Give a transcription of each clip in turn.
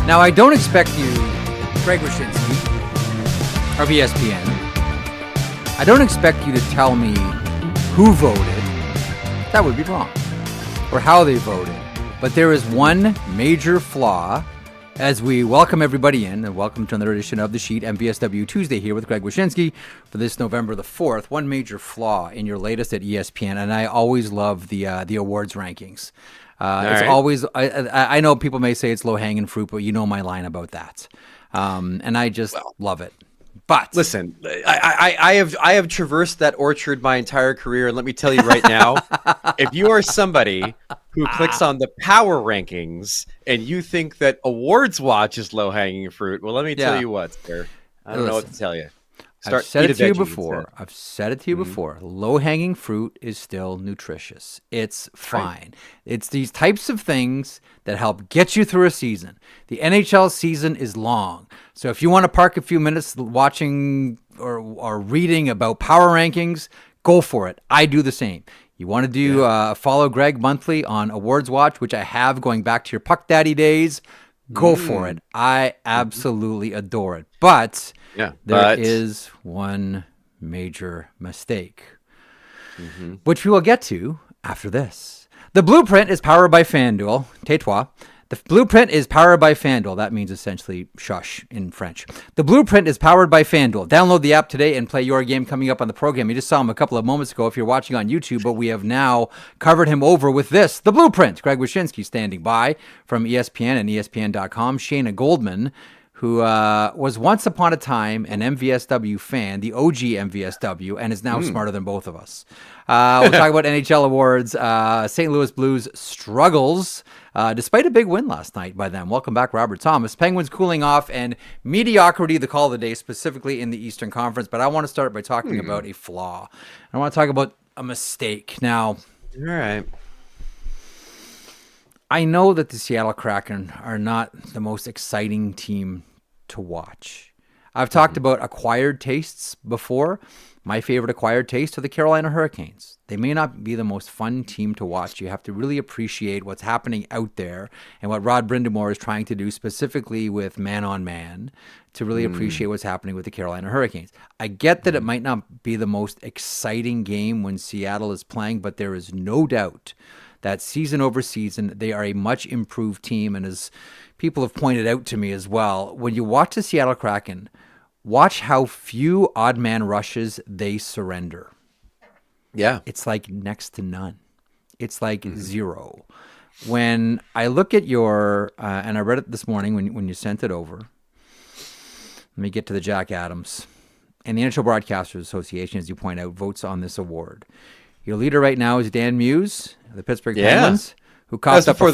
Now, I don't expect you, Greg Wyshynski of ESPN, I don't expect you to tell me who voted. That would be wrong. Or how they voted. But there is one major flaw as we welcome everybody in, and welcome to another edition of The Sheet, MvsW Tuesday here with Greg Wyshynski for this November the 4th. One major flaw in your latest at ESPN, and I always love the awards rankings. It's always, I know people may say it's low-hanging fruit, but you know my line about that. And I just love it. But listen, I have traversed that orchard my entire career, and let me tell you right now, if you are somebody who clicks on the power rankings and you think that Awards Watch is low-hanging fruit, well, let me tell you what, sir. I don't know what to tell you. I've said it to you before. Low-hanging fruit is still nutritious. It's fine. Right. It's these types of things that help get you through a season. The NHL season is long. So if you want to park a few minutes watching or reading about power rankings, go for it. I do the same. You want to do follow Greg monthly on Awards Watch, which I have going back to your Puck Daddy days, go for it. I absolutely adore it. But there is one major mistake, which we will get to after this. The Blueprint is powered by FanDuel. Tais-toi. The Blueprint is powered by FanDuel. That means essentially shush in French. The Blueprint is powered by FanDuel. Download the app today and play your game coming up on the program. You just saw him a couple of moments ago if you're watching on YouTube, but we have now covered him over with this. The Blueprint. Greg Wyshynski standing by from ESPN and ESPN.com. Shayna Goldman, who was once upon a time an MvsW fan, the OG MvsW, and is now smarter than both of us. We'll talk about NHL awards. St. Louis Blues struggles despite a big win last night by them. Welcome back, Robert Thomas. Penguins cooling off, and mediocrity, the call of the day, specifically in the Eastern Conference. But I want to start by talking about a flaw. I want to talk about a mistake. Now, all right. I know that the Seattle Kraken are not the most exciting team to watch. I've talked about acquired tastes before. My favorite acquired taste are the Carolina Hurricanes. They may not be the most fun team to watch. You have to really appreciate what's happening out there and what Rod Brind'Amour is trying to do specifically with man-on-man to really appreciate what's happening with the Carolina Hurricanes. I get that it might not be the most exciting game when Seattle is playing, but there is no doubt that season over season, they are a much improved team. And as people have pointed out to me as well, when you watch the Seattle Kraken, watch how few odd man rushes they surrender. Yeah. It's like next to none. It's like zero. When I look at your, and I read it this morning when you sent it over, let me get to the Jack Adams. And the NHL Broadcasters Association, as you point out, votes on this award. Your leader right now is Dan Muse, the Pittsburgh Penguins, who coughed up a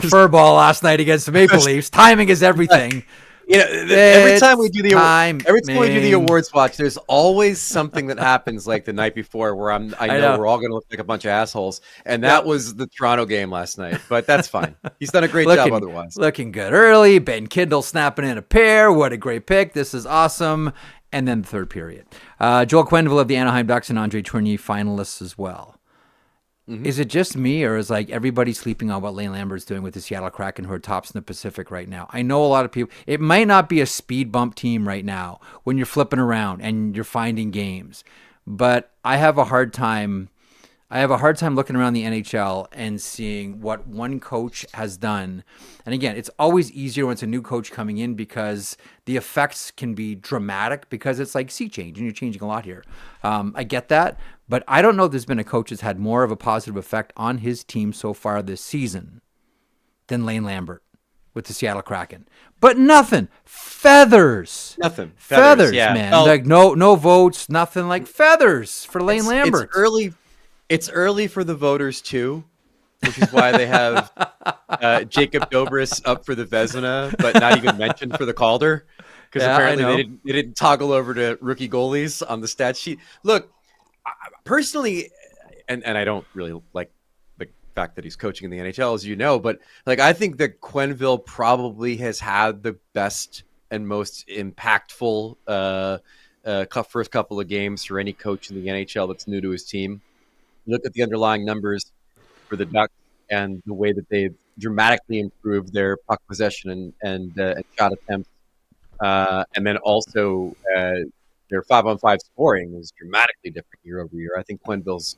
fur ball last night against the Maple Leafs. Timing is everything. You know, every time we do the Awards Watch, there's always something that happens like the night before where I know we're all going to look like a bunch of assholes, and that was the Toronto game last night. But that's fine. He's done a great job otherwise. Looking good early. Ben Kindle snapping in a pair. What a great pick. This is awesome. And then the third period. Joel Quenneville of the Anaheim Ducks and Andre Tournier finalists as well. Is it just me, or is like everybody sleeping on what Lane Lambert's doing with the Seattle Kraken, who are tops in the Pacific right now? I know a lot of people, it might not be a speed bump team right now when you're flipping around and you're finding games, but I have a hard time looking around the NHL and seeing what one coach has done. And again, it's always easier when it's a new coach coming in because the effects can be dramatic because it's like sea change and you're changing a lot here. I get that, but I don't know if there's been a coach that's had more of a positive effect on his team so far this season than Lane Lambert with the Seattle Kraken. But nothing. Feathers. Nothing. Feathers, yeah. Man. Like no votes, nothing, like feathers for Lane Lambert. It's early for the voters too, which is why they have Jacob Dobris up for the Vezina, but not even mentioned for the Calder, because apparently they didn't toggle over to rookie goalies on the stat sheet. Look, personally, and I don't really like the fact that he's coaching in the NHL, as you know, but like I think that Quenneville probably has had the best and most impactful first couple of games for any coach in the NHL that's new to his team. Look at the underlying numbers for the Ducks and the way that they've dramatically improved their puck possession and shot attempts. And then also their 5-on-5 scoring is dramatically different year over year. I think Quenneville's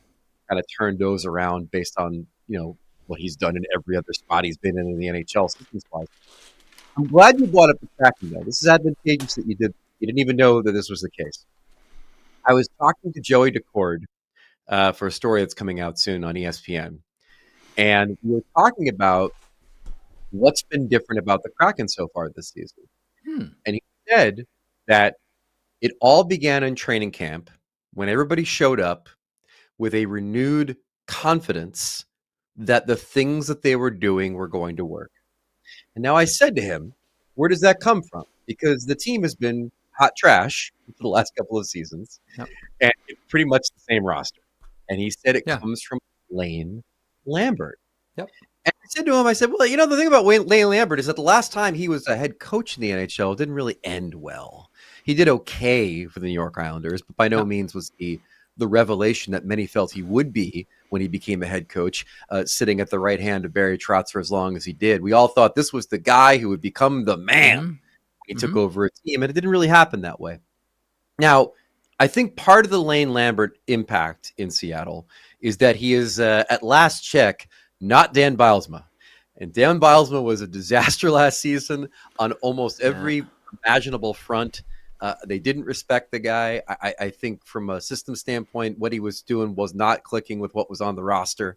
kind of turned those around based on, what he's done in every other spot he's been in the NHL systems-wise. I'm glad you brought up the Kraken, though. This is advantageous that you did. You didn't even know that this was the case. I was talking to Joey Decord for a story that's coming out soon on ESPN. And we were talking about what's been different about the Kraken so far this season. And he said that it all began in training camp when everybody showed up with a renewed confidence that the things that they were doing were going to work. And now I said to him, where does that come from? Because the team has been hot trash for the last couple of seasons, and it's pretty much the same roster. And he said it comes from Lane Lambert. Yep. And I said to him, well, the thing about Lane Lambert is that the last time he was a head coach in the NHL, it didn't really end well. He did okay for the New York Islanders, but by no means was he the revelation that many felt he would be when he became a head coach, sitting at the right hand of Barry Trotz for as long as he did. We all thought this was the guy who would become the man. He took over a team, and it didn't really happen that way. Now, I think part of the Lane Lambert impact in Seattle is that he is, at last check, not Dan Bylsma. And Dan Bylsma was a disaster last season on almost every imaginable front. They didn't respect the guy. I think from a system standpoint, what he was doing was not clicking with what was on the roster.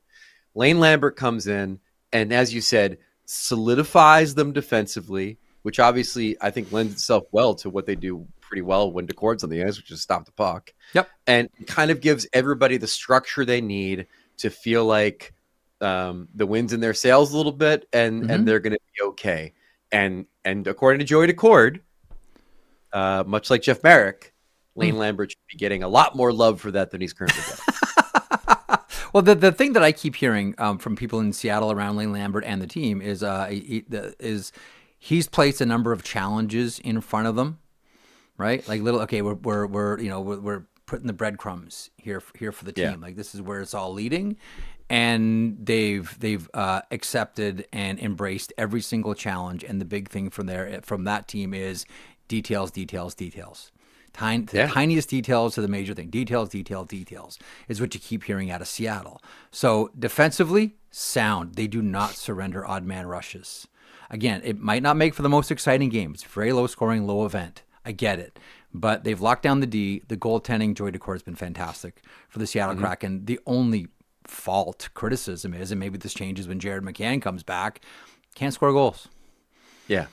Lane Lambert comes in and, as you said, solidifies them defensively, which obviously I think lends itself well to what they do pretty well when Decord's on the ice, which is stop the puck. Yep. And kind of gives everybody the structure they need to feel like the wind's in their sails a little bit and they're going to be okay. And according to Joey Decord, much like Jeff Marek, Lane Lambert should be getting a lot more love for that than he's currently getting. Well, the thing that I keep hearing from people in Seattle around Lane Lambert and the team is he's placed a number of challenges in front of them, right? Like we're putting the breadcrumbs here for the team. Yeah. Like this is where it's all leading, and they've accepted and embraced every single challenge. And the big thing from that team is details. The tiniest details to the major thing. Details is what you keep hearing out of Seattle. So defensively, sound. They do not surrender odd man rushes. Again, it might not make for the most exciting game. It's very low scoring, low event. I get it. But they've locked down the D. The goaltending, Joey Decord, has been fantastic for the Seattle Kraken. The only criticism is, and maybe this changes when Jared McCann comes back, can't score goals. Yeah.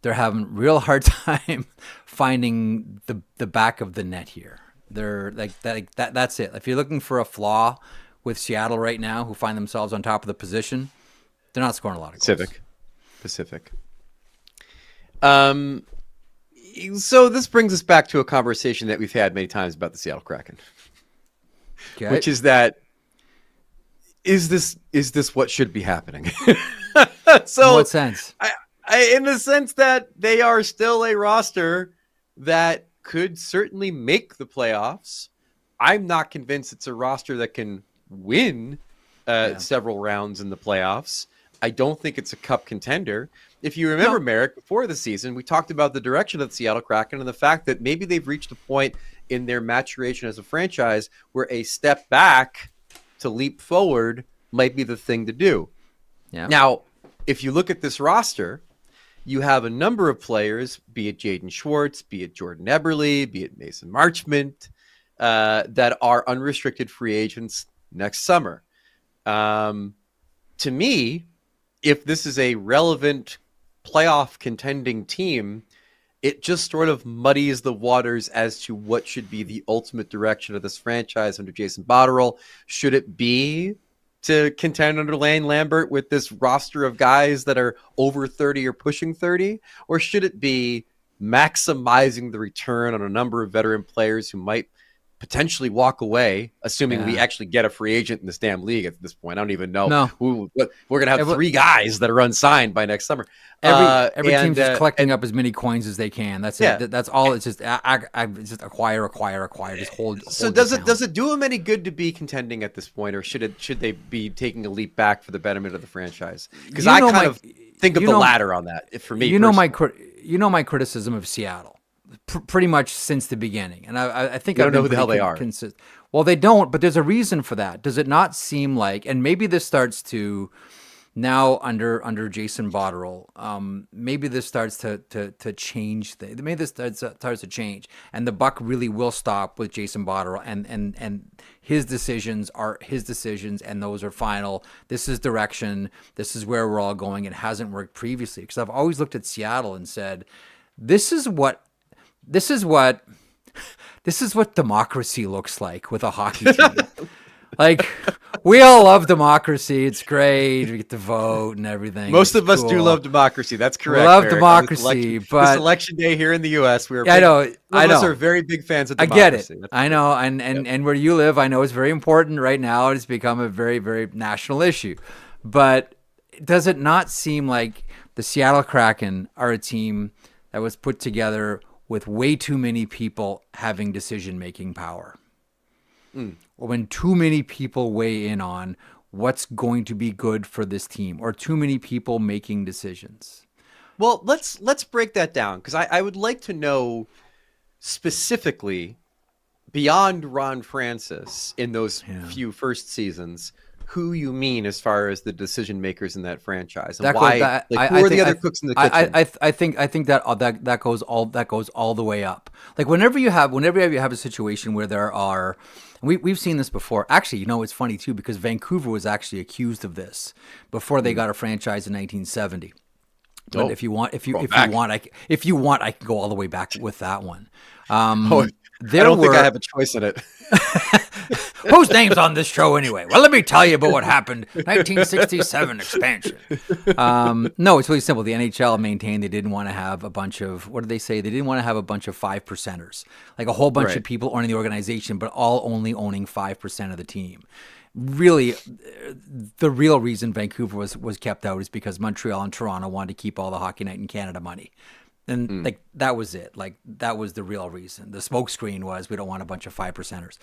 They're having a real hard time finding the back of the net here. They're like that. That's it. If you're looking for a flaw with Seattle right now, who find themselves on top of the position, they're not scoring a lot of goals. Pacific. So this brings us back to a conversation that we've had many times about the Seattle Kraken, which is that is this what should be happening? So, in what sense? In the sense that they are still a roster that could certainly make the playoffs. I'm not convinced it's a roster that can win several rounds in the playoffs. I don't think it's a cup contender. If you remember, Marek, before the season, we talked about the direction of the Seattle Kraken and the fact that maybe they've reached a point in their maturation as a franchise where a step back to leap forward might be the thing to do. Yeah. Now, if you look at this roster, you have a number of players, be it Jaden Schwartz, be it Jordan Eberle, be it Mason Marchment, that are unrestricted free agents next summer. To me, if this is a relevant playoff contending team, it just sort of muddies the waters as to what should be the ultimate direction of this franchise under Jason Botterill. Should it be to contend under Lane Lambert with this roster of guys that are over 30 or pushing 30? Or should it be maximizing the return on a number of veteran players who might potentially walk away, assuming we actually get a free agent in this damn league at this point. I don't even know. We're going to have 3 guys that are unsigned by next summer. Every team's just collecting up as many coins as they can. That's it. That's all. It's just just acquire. Just hold. So does it do them any good to be contending at this point, or should they be taking a leap back for the betterment of the franchise? Because I kind of think of the latter on that. For me, my criticism of Seattle. Pretty much since the beginning, and I think I don't know who the hell they are. Well, they don't, but there's a reason for that. Does it not seem like? And maybe this starts to now under Jason Botterill. Maybe this starts to change things. Maybe this starts to change, and the buck really will stop with Jason Botterill, and his decisions are his decisions, and those are final. This is direction. This is where we're all going. It hasn't worked previously because I've always looked at Seattle and said, This is what democracy looks like with a hockey team. Like, we all love democracy. It's great. We get to vote and everything. Most of us do love democracy. That's correct. We love democracy, but this election day here in the U.S., I know. Us are very big fans of democracy. I get it. I know, and where you live, I know it's very important right now. It's become a very, very national issue. But does it not seem like the Seattle Kraken are a team that was put together with way too many people having decision-making power? Or when too many people weigh in on what's going to be good for this team, or too many people making decisions? Well, let's break that down, because I would like to know specifically, beyond Ron Francis in those few first seasons, who you mean as far as the decision makers in that franchise, and who are the other cooks in the kitchen? I think that goes all the way up. Like whenever you have a situation where there are, we've seen this before. Actually, it's funny too, because Vancouver was actually accused of this before they got a franchise in 1970. But if you want, I can go all the way back with that one. I don't think I have a choice in it. Whose name's on this show anyway? Well, let me tell you about what happened. 1967 expansion. No, it's really simple. The NHL maintained they didn't want to have a bunch of, what did they say? They didn't want to have a bunch of 5%ers, like a whole bunch of people owning the organization, but all only owning 5% of the team. Really, the real reason Vancouver was kept out is because Montreal and Toronto wanted to keep all the Hockey Night in Canada money. And that was it. Like, that was the real reason. The smokescreen was, we don't want a bunch of 5%ers.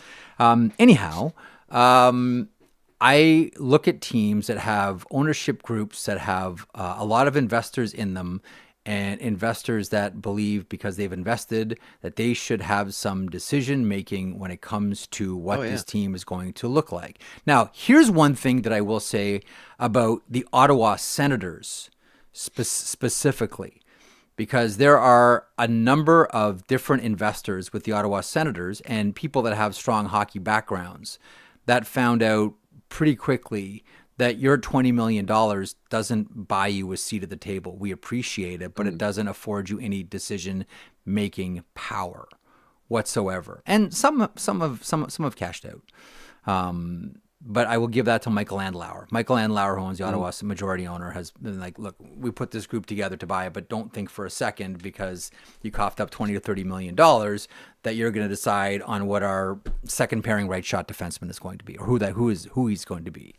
Anyhow, I look at teams that have ownership groups that have a lot of investors in them, and investors that believe, because they've invested, that they should have some decision making when it comes to what this team is going to look like. Now, here's one thing that I will say about the Ottawa Senators specifically, because there are a number of different investors with the Ottawa Senators and people that have strong hockey backgrounds that found out pretty quickly that your $20 million doesn't buy you a seat at the table. We appreciate it, but it doesn't afford you any decision-making power whatsoever. And some have cashed out. But I will give that to Michael Andlauer. Michael Andlauer, who owns the Ottawa majority owner, has been like, look, we put this group together to buy it, but don't think for a second, because you coughed up $20 to $30 million, that you're going to decide on what our second pairing right shot defenseman is going to be, or who he's going to be.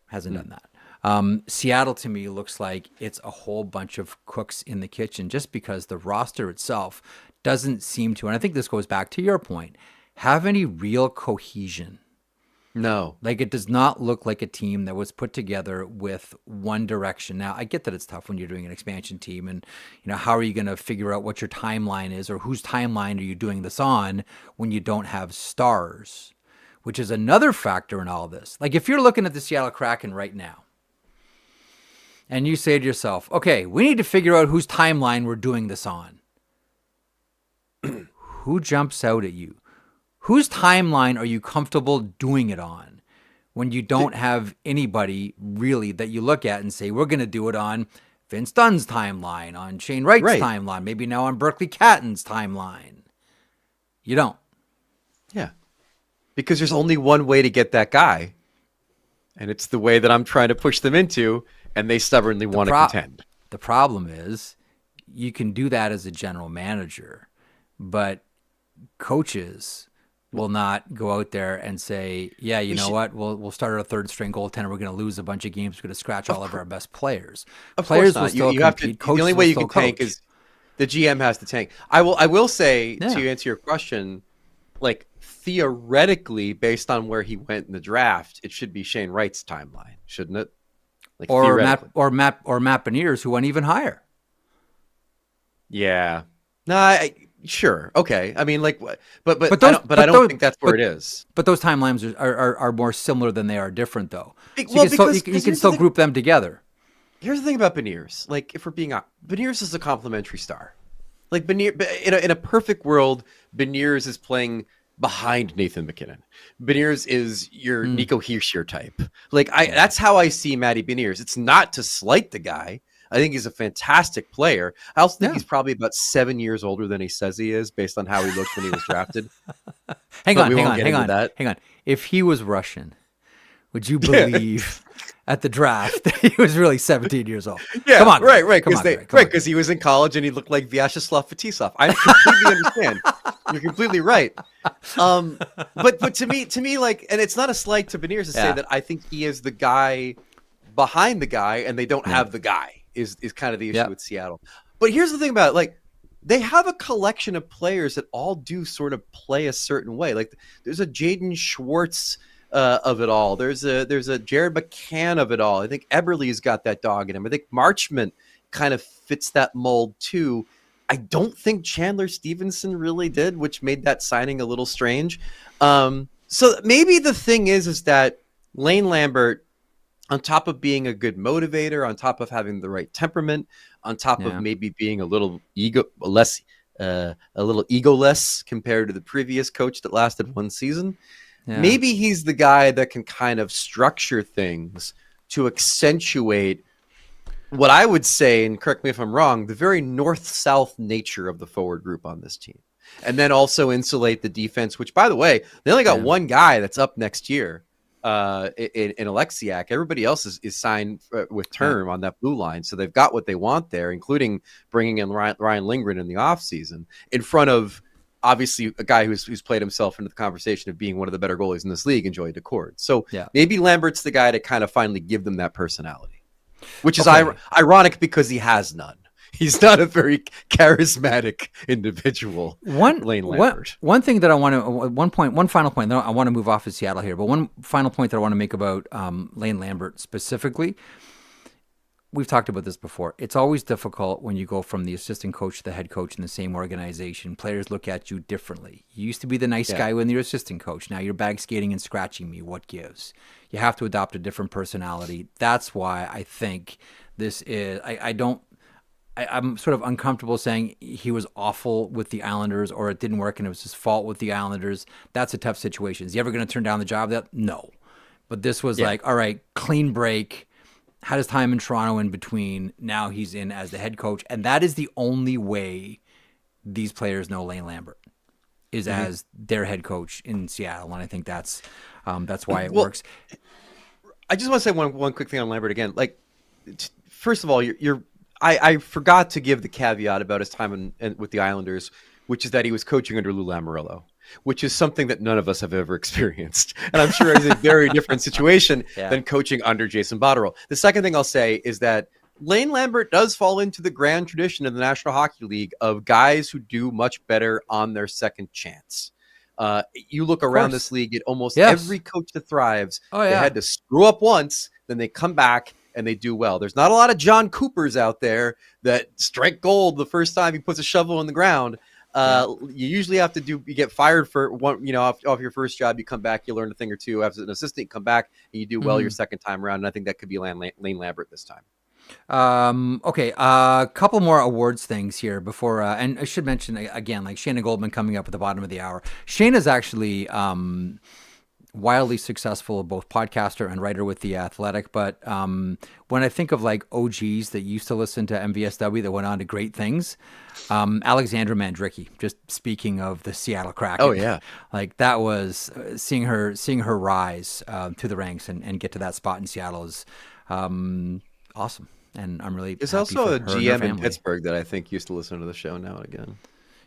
Hasn't done that. Seattle, to me, looks like it's a whole bunch of cooks in the kitchen, just because the roster itself doesn't seem to, and I think this goes back to your point, have any real cohesion. No. Like, it does not look like a team that was put together with one direction. Now, I get that it's tough when you're doing an expansion team, and how are you going to figure out what your timeline is, or whose timeline are you doing this on when you don't have stars, which is another factor in all this. Like, if you're looking at the Seattle Kraken right now and you say to yourself, okay, we need to figure out whose timeline we're doing this on. Who jumps out at you? Whose timeline are you comfortable doing it on when you don't have anybody really that you look at and say, we're going to do it on Vince Dunn's timeline, on Shane Wright's timeline, maybe now on Berkeley Catton's timeline? You don't. Yeah. Because there's only one way to get that guy, and it's the way that I'm trying to push them into, and they stubbornly want to contend. The problem is, you can do that as a general manager, but coaches will not go out there and say, yeah, you know what, we'll start our third string goaltender. We're going to lose a bunch of games. We're going to scratch all of our best players. Players will still compete. The only way you can tank is the GM has to tank. I will say, to answer your question, like theoretically, based on where he went in the draft, it should be Shane Wright's timeline, shouldn't it? Like or Matt Beniers, who went even higher. Yeah. No, sure. Okay. I mean, like, but I don't think that's where it is. But those timelines are more similar than they are different, though. So you can still group them together. Here's the thing about Beniers. Like, if we're being honest, Beniers is a complimentary star. Like, in a perfect world, Beniers is playing behind Nathan McKinnon. Beniers is your Nico Hischier type. Like, that's how I see Matty Beniers. It's not to slight the guy. I think he's a fantastic player. I also think he's probably about 7 years older than he says he is, based on how he looked when he was drafted. Hang on. If he was Russian, would you believe at the draft that he was really 17 years old? Yeah, come on, right, because he was in college and he looked like Vyacheslav Fetisov. I completely understand. You're completely right. But to me, like, and it's not a slight to Beniers to say that I think he is the guy behind the guy, and they don't have the guy. Is kind of the issue with Seattle. But here's the thing about it. Like, they have a collection of players that all do sort of play a certain way. Like, there's a Jaden Schwartz of it all. There's a Jared McCann of it all. I think Eberle's got that dog in him. I think Marchment kind of fits that mold too. I don't think Chandler Stevenson really did, which made that signing a little strange. So maybe the thing is that Lane Lambert, on top of being a good motivator, on top of having the right temperament, on top of maybe being a little egoless compared to the previous coach that lasted one season, maybe he's the guy that can kind of structure things to accentuate what I would say, and correct me if I'm wrong, the very north-south nature of the forward group on this team. And then also insulate the defense, which, by the way, they only got one guy that's up next year. In Alexiak. Everybody else is signed with term on that blue line, so they've got what they want there, including bringing in Ryan Lindgren in the offseason in front of, obviously, a guy who's played himself into the conversation of being one of the better goalies in this league, and Joey Decord. So maybe Lambert's the guy to kind of finally give them that personality, which is ironic because he has none. He's not a very charismatic individual. Lane Lambert. One thing that I want to, one final point. I want to move off of Seattle here, but one final point that I want to make about Lane Lambert specifically. We've talked about this before. It's always difficult when you go from the assistant coach to the head coach in the same organization. Players look at you differently. You used to be the nice guy when you're assistant coach. Now you're bag skating and scratching me. What gives? You have to adopt a different personality. That's why I think this is. I'm sort of uncomfortable saying he was awful with the Islanders or it didn't work and it was his fault with the Islanders. That's a tough situation. Is he ever going to turn down the job? No. But this was like, all right, clean break. Had his time in Toronto in between. Now he's in as the head coach. And that is the only way these players know Lane Lambert is as their head coach in Seattle. And I think that's why it works. I just want to say one quick thing on Lambert again. Like, first of all, I forgot to give the caveat about his time with the Islanders, which is that he was coaching under Lou Lamoriello, which is something that none of us have ever experienced. And I'm sure it's a very different situation than coaching under Jason Botterill. The second thing I'll say is that Lane Lambert does fall into the grand tradition of the National Hockey League of guys who do much better on their second chance. You look around this league at almost every coach that thrives. They had to screw up once, then they come back and they do well. There's not a lot of John Coopers out there that strike gold the first time he puts a shovel in the ground. You usually have to you get fired for one, off your first job. You come back, you learn a thing or two. As an assistant, you come back and you do well your second time around. And I think that could be Lane Lambert this time. Okay. A couple more awards things here before, and I should mention again, like Shayna Goldman coming up at the bottom of the hour. Shayna's actually, wildly successful, both podcaster and writer with The Athletic. But when I think of like OGs that used to listen to MvsW that went on to great things, Alexandra Mandrycky, just speaking of the Seattle Kraken. Oh yeah. Like that was seeing her rise to the ranks and get to that spot in Seattle is awesome. And I'm really There's also a GM in Pittsburgh that I think used to listen to the show now and again.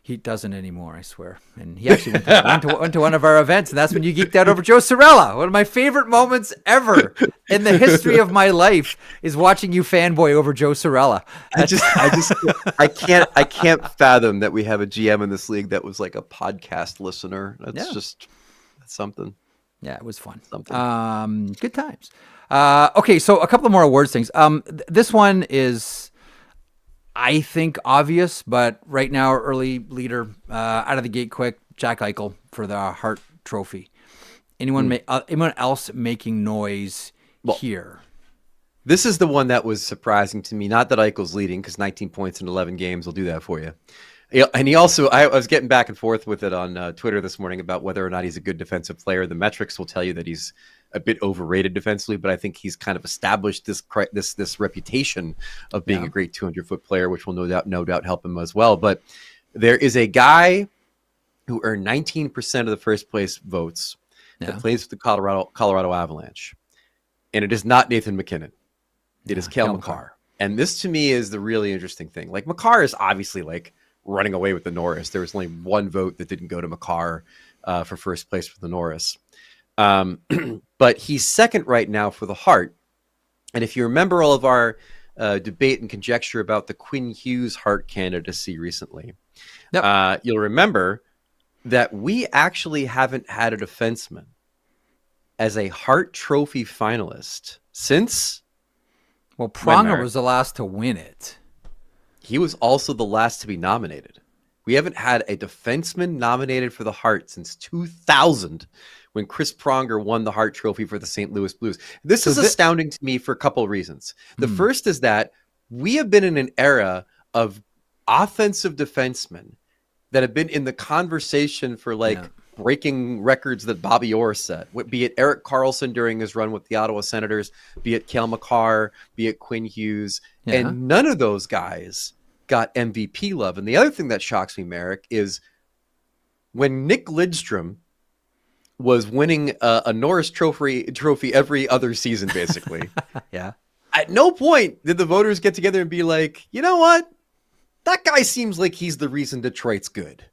He doesn't anymore, I swear. And he actually went to one of our events, and that's when you geeked out over Juuse Saros. One of my favorite moments ever in the history of my life is watching you fanboy over Juuse Saros. I can't fathom that we have a GM in this league that was like a podcast listener. That's something. Yeah, it was fun. Something. Good times. Okay, so a couple of more awards things. This one is, I think, obvious, but right now, early leader, out of the gate quick, Jack Eichel for the Hart Trophy. Anyone else making noise here? This is the one that was surprising to me. Not that Eichel's leading, because 19 points in 11 games will do that for you. And he also, I was getting back and forth with it on Twitter this morning about whether or not he's a good defensive player. The metrics will tell you that he's a bit overrated defensively, but I think he's kind of established this reputation of being a great 200-foot player, which will no doubt help him as well. But there is a guy who earned 19% of the first place votes that plays with the Colorado Avalanche, and it is not Nathan MacKinnon. It is Cale Makar. And this to me is the really interesting thing. Like, Makar is obviously like running away with the Norris. There was only one vote that didn't go to Makar for first place for the Norris. But he's second right now for the Hart. And if you remember all of our debate and conjecture about the Quinn Hughes Hart candidacy recently, you'll remember that we actually haven't had a defenseman as a Hart Trophy finalist since... Well, Pronger was the last to win it. He was also the last to be nominated. We haven't had a defenseman nominated for the Hart since 2000, when Chris Pronger won the Hart Trophy for the St. Louis Blues. This is astounding to me for a couple of reasons. The first is that we have been in an era of offensive defensemen that have been in the conversation for breaking records that Bobby Orr set, be it Erik Karlsson during his run with the Ottawa Senators, be it Cale Makar, be it Quinn Hughes, and none of those guys got MVP love. And the other thing that shocks me, Marek, is when Nick Lidstrom was winning a Norris trophy every other season, basically. At no point did the voters get together and be like, you know what? That guy seems like he's the reason Detroit's good.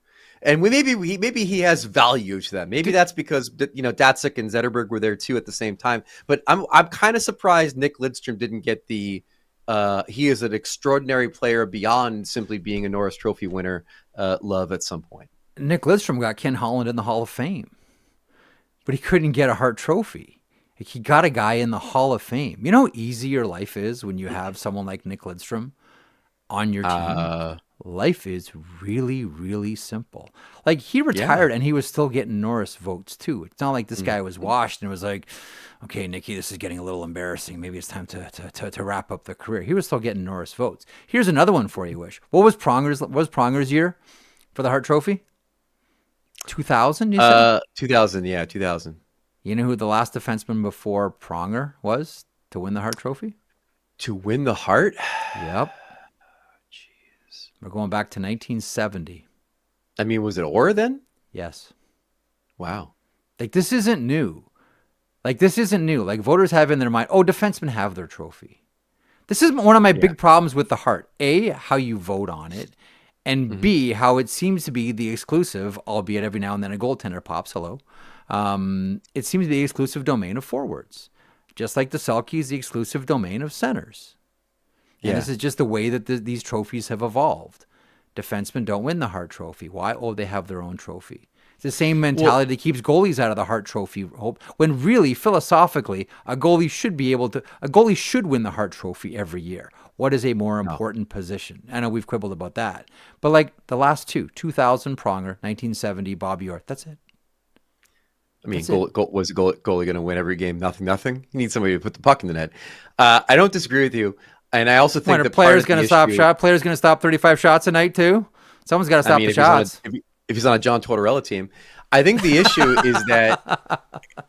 And maybe he has value to that. Maybe that's because Datsuk and Zetterberg were there too at the same time. But I'm kind of surprised Nick Lidstrom didn't get the he is an extraordinary player beyond simply being a Norris Trophy winner love at some point. Nick Lidstrom got Ken Holland in the Hall of Fame, but he couldn't get a Hart Trophy. He got a guy in the Hall of Fame. You know how easy your life is when you have someone like Nick Lidstrom on your team? Life is really, really simple. Like, he retired and he was still getting Norris votes too. It's not like this guy was washed and was like, okay, Nicky, this is getting a little embarrassing. Maybe it's time to wrap up the career. He was still getting Norris votes. Here's another one for you, Wish. What was Pronger's year for the Hart Trophy? 2000, you said? 2000, yeah, 2000. You know who the last defenseman before Pronger was to win the Hart Trophy? To win the Hart? Yep. We're going back to 1970. I mean, was it Orr then? Yes. Wow. Like, this isn't new. Like, voters have in their mind, defensemen have their trophy. This is one of my big problems with the Hart. A, how you vote on it. And B, how it seems to be the exclusive, albeit every now and then a goaltender pops, hello. It seems to be the exclusive domain of forwards. Just like the Selke is the exclusive domain of centers. And this is just the way that these trophies have evolved. Defensemen don't win the Hart Trophy. Why? They have their own trophy. It's the same mentality that keeps goalies out of the Hart Trophy, when really, philosophically, a goalie should win the Hart Trophy every year. What is a more important position? I know we've quibbled about that. But like the last two, 2000 Pronger, 1970 Bobby Orr, that's it. I mean, was the goalie going to win every game? Nothing. You need somebody to put the puck in the net. I don't disagree with you. And I also think the player's going to stop shot. Player's going to stop 35 shots a night too. Someone's got to stop the shots. If he's on a John Tortorella team, I think the issue is that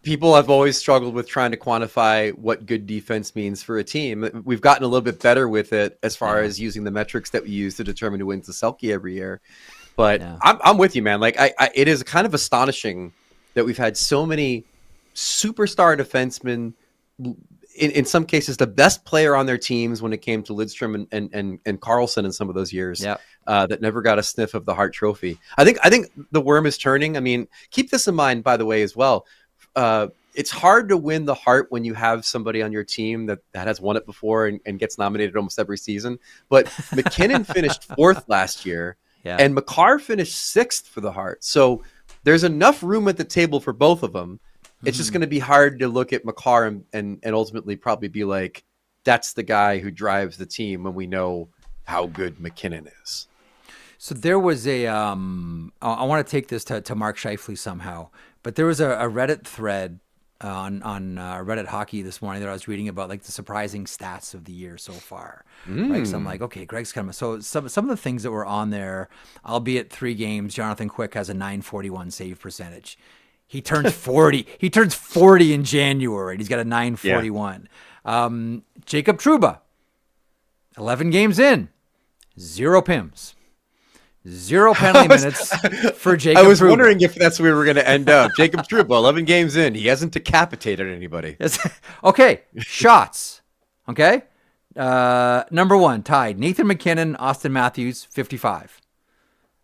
people have always struggled with trying to quantify what good defense means for a team. We've gotten a little bit better with it as far as using the metrics that we use to determine who wins the Selke every year. But I'm with you, man. Like, it is kind of astonishing that we've had so many superstar defensemen in some cases the best player on their teams when it came to Lidstrom and Carlson in some of those years. That never got a sniff of the Hart Trophy. I think the worm is turning. I mean, keep this in mind, by the way, as well. It's hard to win the Hart when you have somebody on your team that has won it before and gets nominated almost every season. But McKinnon finished 4th last year, and Makar finished 6th for the Hart. So there's enough room at the table for both of them. It's just going to be hard to look at Makar and ultimately probably be like, that's the guy who drives the team when we know how good McKinnon is. So there was I want to take this to Mark Scheifele somehow, but there was a Reddit thread on Reddit Hockey this morning that I was reading about, like, the surprising stats of the year so far. Right? So I'm like, okay, Greg's coming. So some of the things that were on there, albeit 3 games, Jonathan Quick has a .941 save percentage. He turns 40. He turns 40 in January. He's got a .941. Jacob Trouba, 11 games in, 0 PIMs. 0 penalty minutes for Jacob Trouba. I was wondering if that's where we were going to end up. Jacob Trouba, 11 games in. He hasn't decapitated anybody. Okay, shots. Okay. Number 1, tied. Nathan McKinnon, Austin Matthews, 55.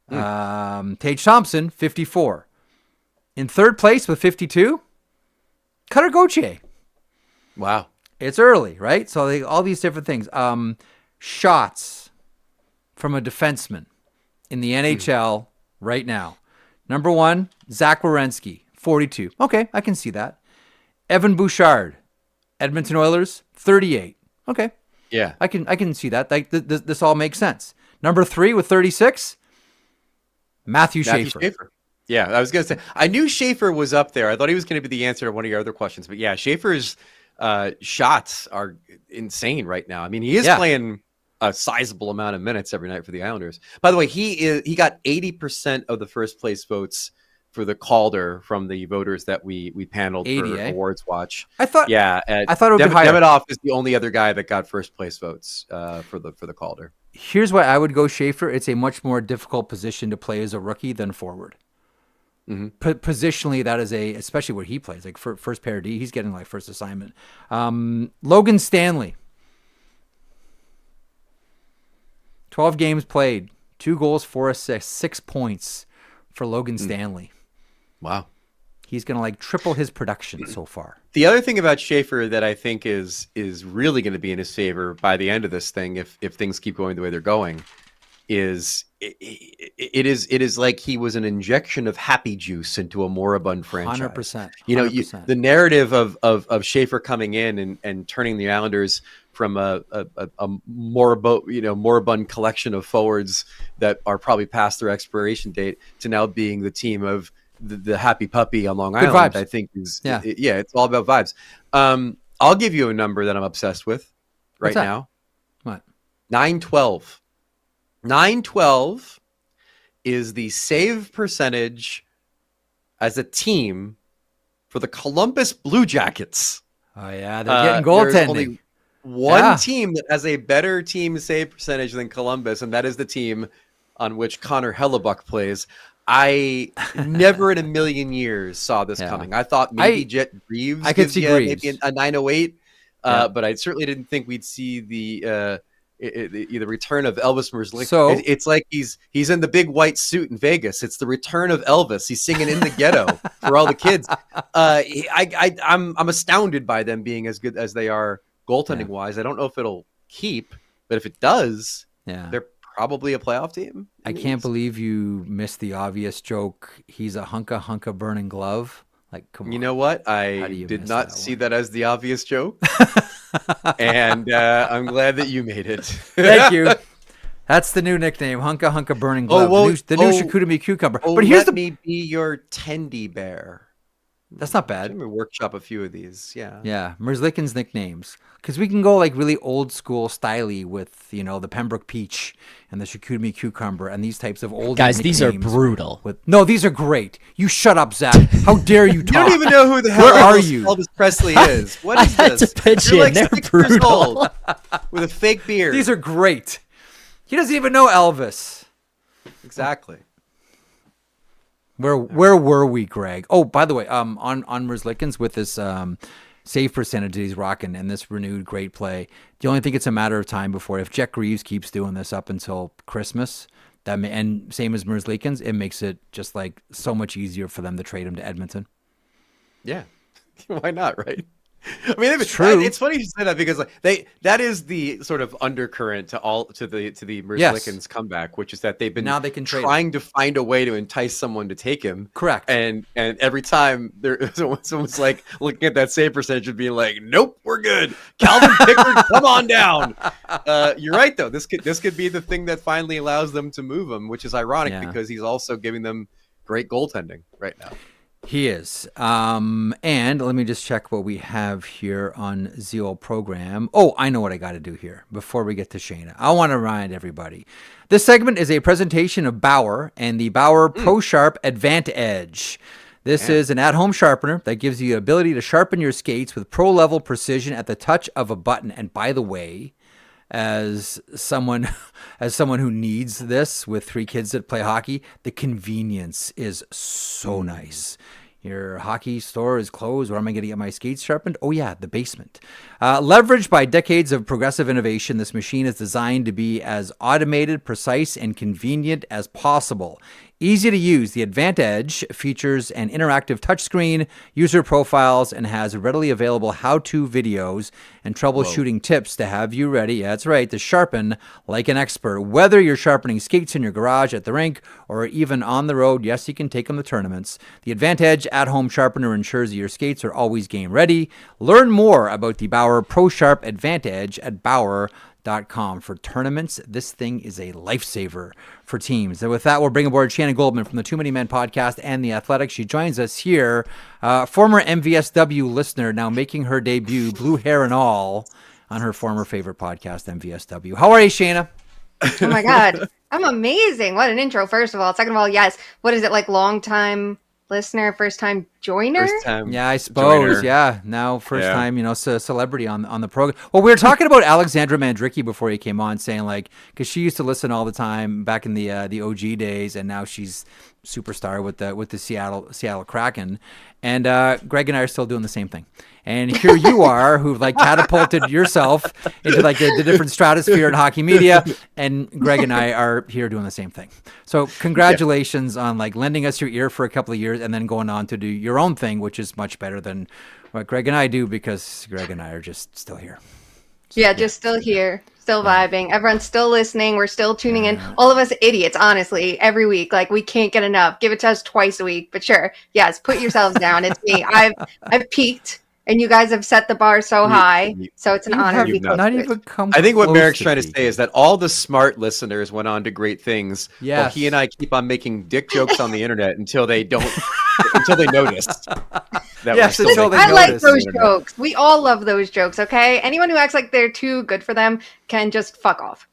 Tage Thompson, 54. In 3rd place with 52, Cutter Gauthier. Wow. It's early, right? So all these different things. Shots from a defenseman in the NHL right now. Number 1, Zach Werenski, 42. Okay, I can see that. Evan Bouchard, Edmonton Oilers, 38. Okay. Yeah. I can see that. This all makes sense. Number 3 with 36, Matthew Schaefer. Yeah, I was going to say, I knew Schaefer was up there. I thought he was going to be the answer to one of your other questions. But yeah, Schaefer's shots are insane right now. I mean, he is playing a sizable amount of minutes every night for the Islanders. By the way, he got 80% of the first place votes for the Calder from the voters that we paneled 80, for Awards Watch. I thought it would be higher. Davidoff is the only other guy that got first place votes for the Calder. Here's why I would go Schaefer. It's a much more difficult position to play as a rookie than forward. Positionally, that is especially where he plays, like first pair D, he's getting like first assignment. Logan Stanley, 12 games played, 2 goals, 4 assists, 6 points for Logan Stanley. Wow. He's going to like triple his production so far. The other thing about Schaefer that I think is really going to be in his favor by the end of this thing, if things keep going the way they're going, is it is like he was an injection of happy juice into a moribund franchise. 100%. You know, the narrative of Schaefer coming in and turning the Islanders from a moribund collection of forwards that are probably past their expiration date to now being the team of the happy puppy on Long Island. Vibes. I think it's all about vibes. I'll give you a number that I'm obsessed with right now. What? 912. 912 is the save percentage as a team for the Columbus Blue Jackets. Oh, yeah. They're getting goaltending. There's only one team that has a better team save percentage than Columbus, and that is the team on which Connor Hellebuck plays. I never in a million years saw this coming. I thought maybe Jet Reeves gives you maybe a 908, but I certainly didn't think we'd see the return of Elvis Merzlikins. So it's like he's in the big white suit in Vegas. It's the return of Elvis. He's singing In the Ghetto for all the kids. I'm astounded by them being as good as they are goaltending wise. I don't know if it'll keep, but if it does, they're probably a playoff team. I can't believe you missed the obvious joke. He's a hunka burning glove. Like, come on. You know what? I did not see that as the obvious joke. And I'm glad that you made it. Thank you. That's the new nickname, Hunka Burning Glove. The new Shakutami Cucumber. But here's me be your tendy bear. That's not bad. Let me workshop a few of these. Yeah. Merzlikins nicknames. Because we can go like really old school styly with, the Pembroke Peach and the Shakutami Cucumber and these types of old guys, these are brutal. No, these are great. You shut up, Zach. How dare you talk? You don't even know who the hell Elvis Presley is. What is this? To pitch You're like They're 6 brutal. years old with a fake beard. These are great. He doesn't even know Elvis. Exactly. Where were we, Greg? Oh, by the way, on Merzlikins with this save percentage he's rocking and this renewed great play. Do you only think it's a matter of time before, if Jack Greaves keeps doing this up until Christmas, and same as Merzlikins, it makes it just like so much easier for them to trade him to Edmonton? Yeah. Why not, right? I mean, it's true. It's funny you say that because that is the sort of undercurrent to the Merzlikins comeback, which is that they've been trying to find a way to entice someone to take him. Correct. And every time someone's like looking at that save percentage and being like, nope, we're good. Calvin Pickard, come on down. You're right though. This could be the thing that finally allows them to move him, which is ironic because he's also giving them great goaltending right now. He is. And let me just check what we have here on the old program. Oh, I know what I got to do here before we get to Shayna. I want to remind everybody. This segment is a presentation of Bauer and the Bauer Pro Sharp Advantage. This is an at-home sharpener that gives you the ability to sharpen your skates with pro-level precision at the touch of a button. And by the way, as someone who needs this with 3 kids that play hockey, the convenience is so nice. Your hockey store is closed. Where am I going to get my skates sharpened? Oh yeah, the basement. Leveraged by decades of progressive innovation, this machine is designed to be as automated, precise, and convenient as possible. Easy to use, the Advantage features an interactive touchscreen, user profiles, and has readily available how-to videos and troubleshooting tips to have you ready. Yeah, that's right, to sharpen like an expert. Whether you're sharpening skates in your garage, at the rink, or even on the road, yes, you can take them to tournaments. The Advantage at-home sharpener ensures that your skates are always game ready. Learn more about the Bauer Pro Sharp Advantage at Bauer.com. For tournaments, this thing is a lifesaver for teams. And with that, we'll bring aboard Shayna Goldman from the Too Many Men podcast and The Athletic. She joins us here, former MvsW listener, now making her debut, blue hair and all, on her former favorite podcast, MvsW. How are you, Shayna? Oh my God, I'm amazing. What an intro, first of all. Second of all, yes. What is it, like long time listener, first time joiner? First time yeah, I suppose. Joiner. Yeah, now first time, celebrity on the program. Well, we were talking about Alexandra Mandrycky before you came on, saying like, because she used to listen all the time back in the OG days, and now she's superstar with the Seattle Kraken, and Greg and I are still doing the same thing. And here you are, who've like catapulted yourself into like the different stratosphere in hockey media, and Greg and I are here doing the same thing. So congratulations on like lending us your ear for a couple of years and then going on to do your own thing, which is much better than what Greg and I do, because Greg and I are just still here. Just still here, still vibing. Everyone's still listening. We're still tuning in. All of us idiots, honestly, every week. Like, we can't get enough. Give it to us twice a week. But sure, yes, put yourselves down. It's me. I've peaked. And you guys have set the bar so high, so it's an honor to be close. I think what Marek's trying to say is that all the smart listeners went on to great things. Yes. While he and I keep on making dick jokes on the internet until they noticed. Yes, until they I like notice. those jokes. We all love those jokes, okay? Anyone who acts like they're too good for them can just fuck off.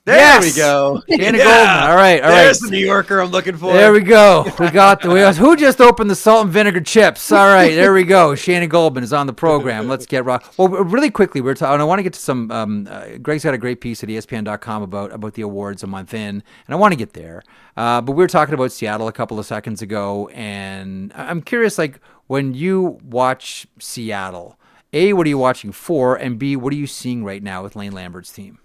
There we go. Shayna Goldman. All right. There's the New Yorker I'm looking for. There we go. We got who just opened the salt and vinegar chips? All right, there we go. Shayna Goldman is on the program. Let's get rock. Well, really quickly, I want to get to some. Greg's got a great piece at ESPN.com about the awards a month in, and I want to get there. But we were talking about Seattle a couple of seconds ago, and I'm curious, like when you watch Seattle, A, what are you watching for, and B, what are you seeing right now with Lane Lambert's team?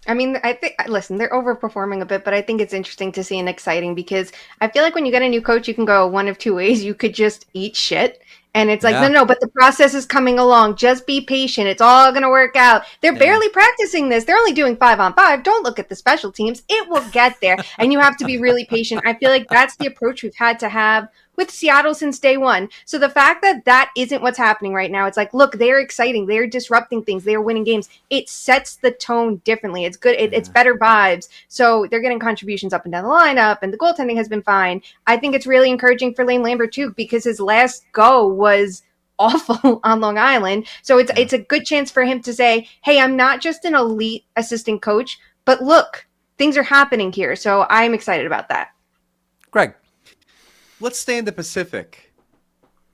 I mean, listen, they're overperforming a bit, but I think it's interesting to see and exciting because I feel like when you get a new coach, you can go one of two ways. You could just eat shit. And it's like, no, but the process is coming along. Just be patient. It's all going to work out. They're barely practicing this. They're only doing 5-on-5. Don't look at the special teams. It will get there. And you have to be really patient. I feel like that's the approach we've had to have with Seattle since day one. So the fact that that isn't what's happening right now, it's like, look, they're exciting. They're disrupting things. They're winning games. It sets the tone differently. It's good. It's better vibes. So they're getting contributions up and down the lineup, and the goaltending has been fine. I think it's really encouraging for Lane Lambert too, because his last go was awful on Long Island. So it's a good chance for him to say, hey, I'm not just an elite assistant coach, but look, things are happening here. So I'm excited about that. Greg. Let's stay in the Pacific.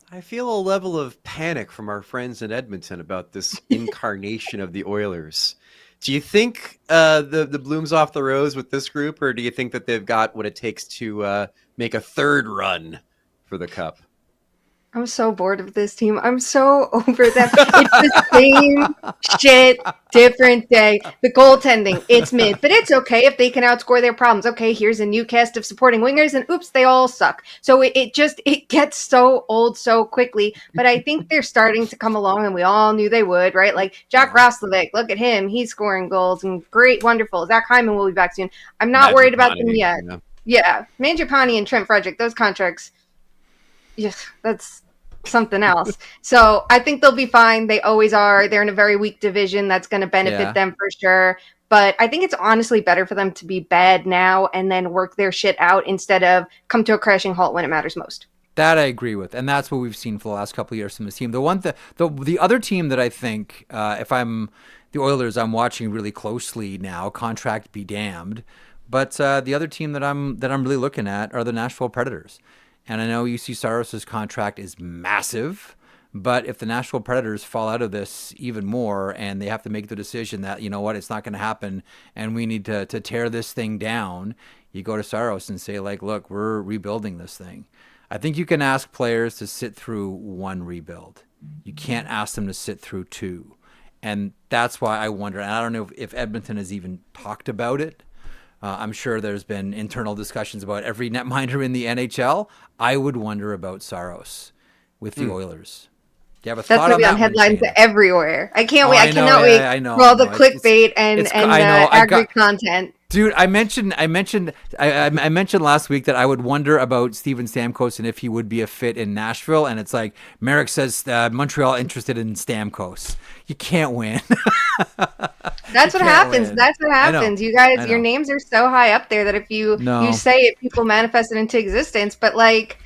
I feel a level of panic from our friends in Edmonton about this incarnation of the Oilers. Do you think the bloom's off the rose with this group, or do you think that they've got what it takes to make a third run for the Cup? I'm so bored of this team. I'm so over them. It's the same shit, different day. The goaltending, it's mid, but it's okay if they can outscore their problems. Okay, here's a new cast of supporting wingers, and oops, they all suck. So it gets so old so quickly. But I think they're starting to come along, and we all knew they would, right? Like Jack Roslovic, look at him. He's scoring goals, and great, wonderful. Zach Hyman will be back soon. I'm not worried about them yet. Yeah, Mangiapane and Trent Frederick, those contracts, yeah, that's something else. So I think they'll be fine. They always are. They're in a very weak division. That's going to benefit them for sure. But I think it's honestly better for them to be bad now and then work their shit out instead of come to a crashing halt when it matters most. That I agree with, and that's what we've seen for the last couple of years from this team. The other team that I think, if I'm the Oilers, I'm watching really closely now. Contract be damned, but the other team that I'm really looking at are the Nashville Predators. And I know Juuse Saros' contract is massive, but if the Nashville Predators fall out of this even more and they have to make the decision that, you know what, it's not going to happen and we need to tear this thing down, you go to Saros and say, like, look, we're rebuilding this thing. I think you can ask players to sit through one rebuild. You can't ask them to sit through two. And that's why I wonder, and I don't know if Edmonton has even talked about it. I'm sure there's been internal discussions about every netminder in the NHL. I would wonder about Saros with the Oilers. Do you have a thought on that? That's going to be on headlines everywhere. I can't wait. I cannot wait for all the clickbait and agri content. Dude, I mentioned last week that I would wonder about Steven Stamkos and if he would be a fit in Nashville. And it's like Marek says Montreal interested in Stamkos. You can't win. That's what happens. That's what happens. You guys, your names are so high up there that if you say it, people manifest it into existence. But like,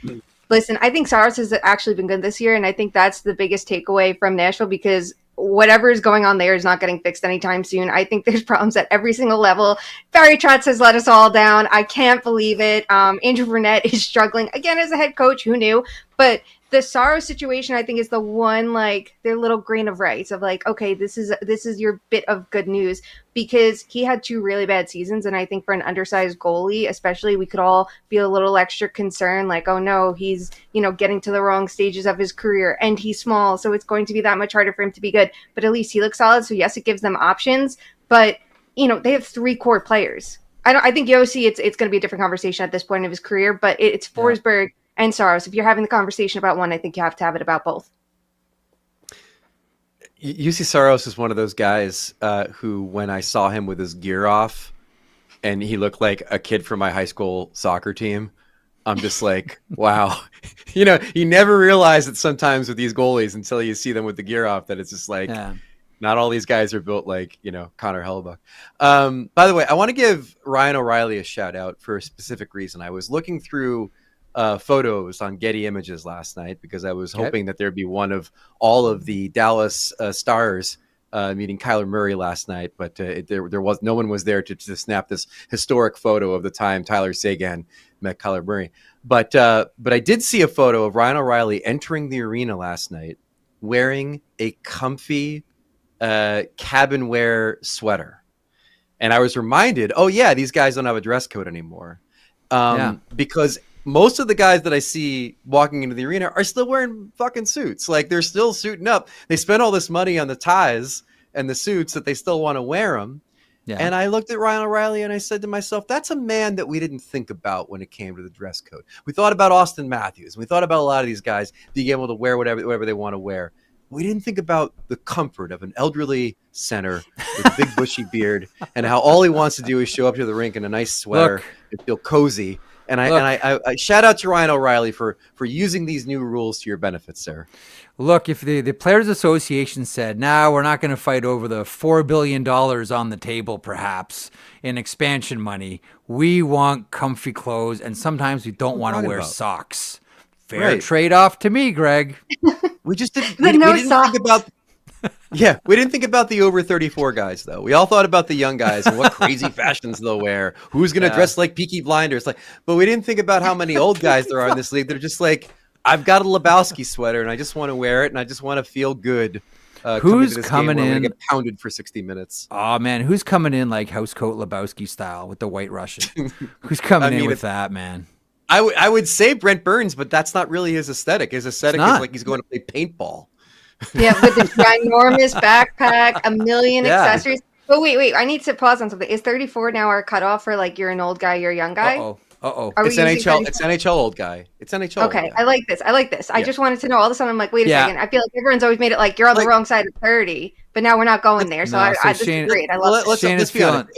listen, I think Saros has actually been good this year, and I think that's the biggest takeaway from Nashville because whatever is going on there is not getting fixed anytime soon. I think there's problems at every single level. Barry Trotz has let us all down. I can't believe it. Andrew Burnett is struggling again as a head coach. Who knew? But the Saros situation, I think, is the one, like, their little grain of rice of like, okay, this is your bit of good news because he had 2 really bad seasons. And I think for an undersized goalie, especially, we could all be a little extra concerned, like, oh no, he's, getting to the wrong stages of his career and he's small. So it's going to be that much harder for him to be good. But at least he looks solid. So yes, it gives them options, but they have 3 core players. I think Josi, it's going to be a different conversation at this point of his career, but it's Forsberg and Saros. If you're having the conversation about one, I think you have to have it about both. Juuse Saros is one of those guys who, when I saw him with his gear off and he looked like a kid from my high school soccer team, I'm just like, wow. You never realize that sometimes with these goalies until you see them with the gear off that it's just like, not all these guys are built like, Connor Hellebuck. By the way, I want to give Ryan O'Reilly a shout out for a specific reason. I was looking through photos on Getty Images last night because I was hoping that there'd be one of all of the Dallas Stars meeting Kyler Murray last night, but there was no one was there to snap this historic photo of the time Tyler Seguin met Kyler Murray. But I did see a photo of Ryan O'Reilly entering the arena last night wearing a comfy cabin wear sweater, and I was reminded, oh yeah, these guys don't have a dress code anymore, because most of the guys that I see walking into the arena are still wearing fucking suits. Like, they're still suiting up. They spent all this money on the ties and the suits that they still want to wear them. Yeah. And I looked at Ryan O'Reilly and I said to myself, that's a man that we didn't think about when it came to the dress code. We thought about Austin Matthews. We thought about a lot of these guys being able to wear whatever they want to wear. We didn't think about the comfort of an elderly center with a big bushy beard and how all he wants to do is show up to the rink in a nice sweater and feel cozy. And I shout out to Ryan O'Reilly for using these new rules to your benefit, sir. Look, if the Players Association said, we're not going to fight over the $4 billion on the table, perhaps, in expansion money. We want comfy clothes, and sometimes we don't want to wear socks. Fair trade-off to me, Greg. We just didn't, we didn't think about... Yeah, we didn't think about the over 34 guys, though. We all thought about the young guys and what crazy fashions they'll wear. Who's going to dress like Peaky Blinders? But we didn't think about how many old guys there are in this league that are just like, I've got a Lebowski sweater and I just want to wear it and I just want to feel good. Who's coming in? Get pounded for 60 minutes. Oh man, who's coming in like housecoat Lebowski style with the White Russian? Who's coming in with that, man? I would say Brent Burns, but that's not really his aesthetic. His aesthetic is like he's going to play paintball. Yeah, with this ginormous backpack, a million accessories. But wait, I need to pause on something. Is 34 now our cutoff for like you're an old guy, you're a young guy? It's NHL. It's NHL old guy. It's NHL. Okay, I like this. I just wanted to know. All of a sudden, I'm like, wait a second. I feel like everyone's always made it like you're on the wrong side of 30, but now we're not going there. So this is great. I love it. Let's be honest.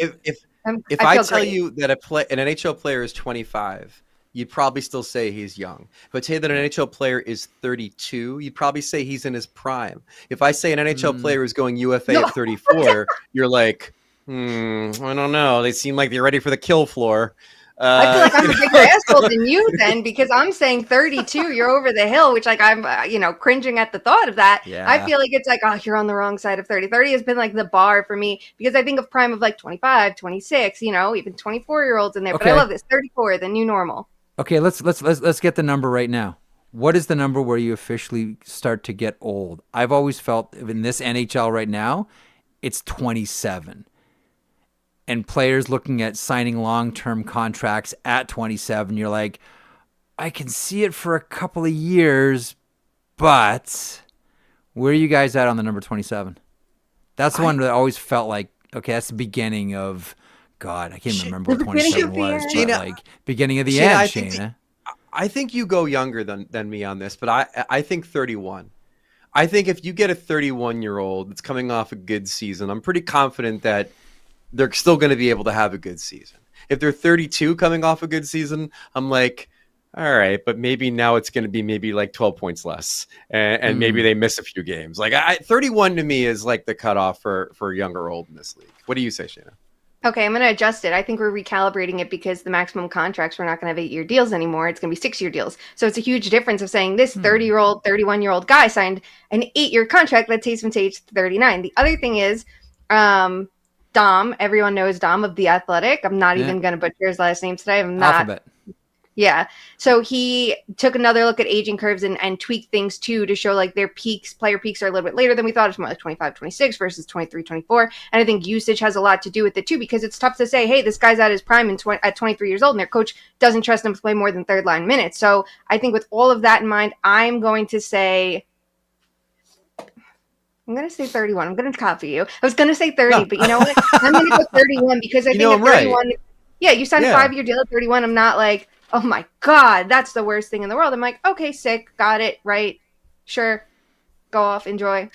If I tell you that an NHL player is 25, you'd probably still say he's young. If I tell you that an NHL player is 32, you'd probably say he's in his prime. If I say an NHL player is going UFA at 34, you're like, I don't know. They seem like they're ready for the kill floor. I feel like I'm a bigger asshole than you then, because I'm saying 32, you're over the hill, which like I'm, cringing at the thought of that. Yeah. I feel like it's like, oh, you're on the wrong side of 30. 30 has been like the bar for me, because I think of prime of like 25, 26, even 24-year-olds in there. But I love this 34, the new normal. Okay, let's get the number right now. What is the number where you officially start to get old? I've always felt in this NHL right now, it's 27. And players looking at signing long-term contracts at 27, you're like, I can see it for a couple of years, but where are you guys at on the number 27? That's the one that always felt like, okay, that's the beginning of, God, I can't remember what 27 was, but like beginning of the end, Shayna. I think you go younger than me on this, but I think 31. I think if you get a 31-year-old that's coming off a good season, I'm pretty confident that they're still going to be able to have a good season. If they're 32 coming off a good season, I'm like, all right, but maybe now it's going to be maybe like 12 points less, and maybe they miss a few games. Like 31 to me is like the cutoff for young or old in this league. What do you say, Shayna? Okay, I'm going to adjust it. I think we're recalibrating it because the maximum contracts, we're not going to have 8-year deals anymore. It's going to be 6-year deals. So it's a huge difference of saying this 30-year-old, 31-year-old guy signed an 8-year contract that takes him to age 39. The other thing is, Dom, everyone knows Dom of The Athletic. I'm not even going to butcher his last name today. I'm not. Alphabet. Yeah. So he took another look at aging curves and tweaked things too to show like their player peaks are a little bit later than we thought. It's more like 25, 26 versus 23, 24. And I think usage has a lot to do with it too, because it's tough to say, hey, this guy's at his prime at 23 years old and their coach doesn't trust him to play more than third line minutes. So I think with all of that in mind, I'm going to say 31. I'm going to copy you. I was going to say 30, but you know what? I'm going to go 31 because I think at 31, right. Yeah, you signed a 5-year deal at 31. I'm not like, oh my God, that's the worst thing in the world. I'm like, okay, sick, got it, right, sure, go off, enjoy.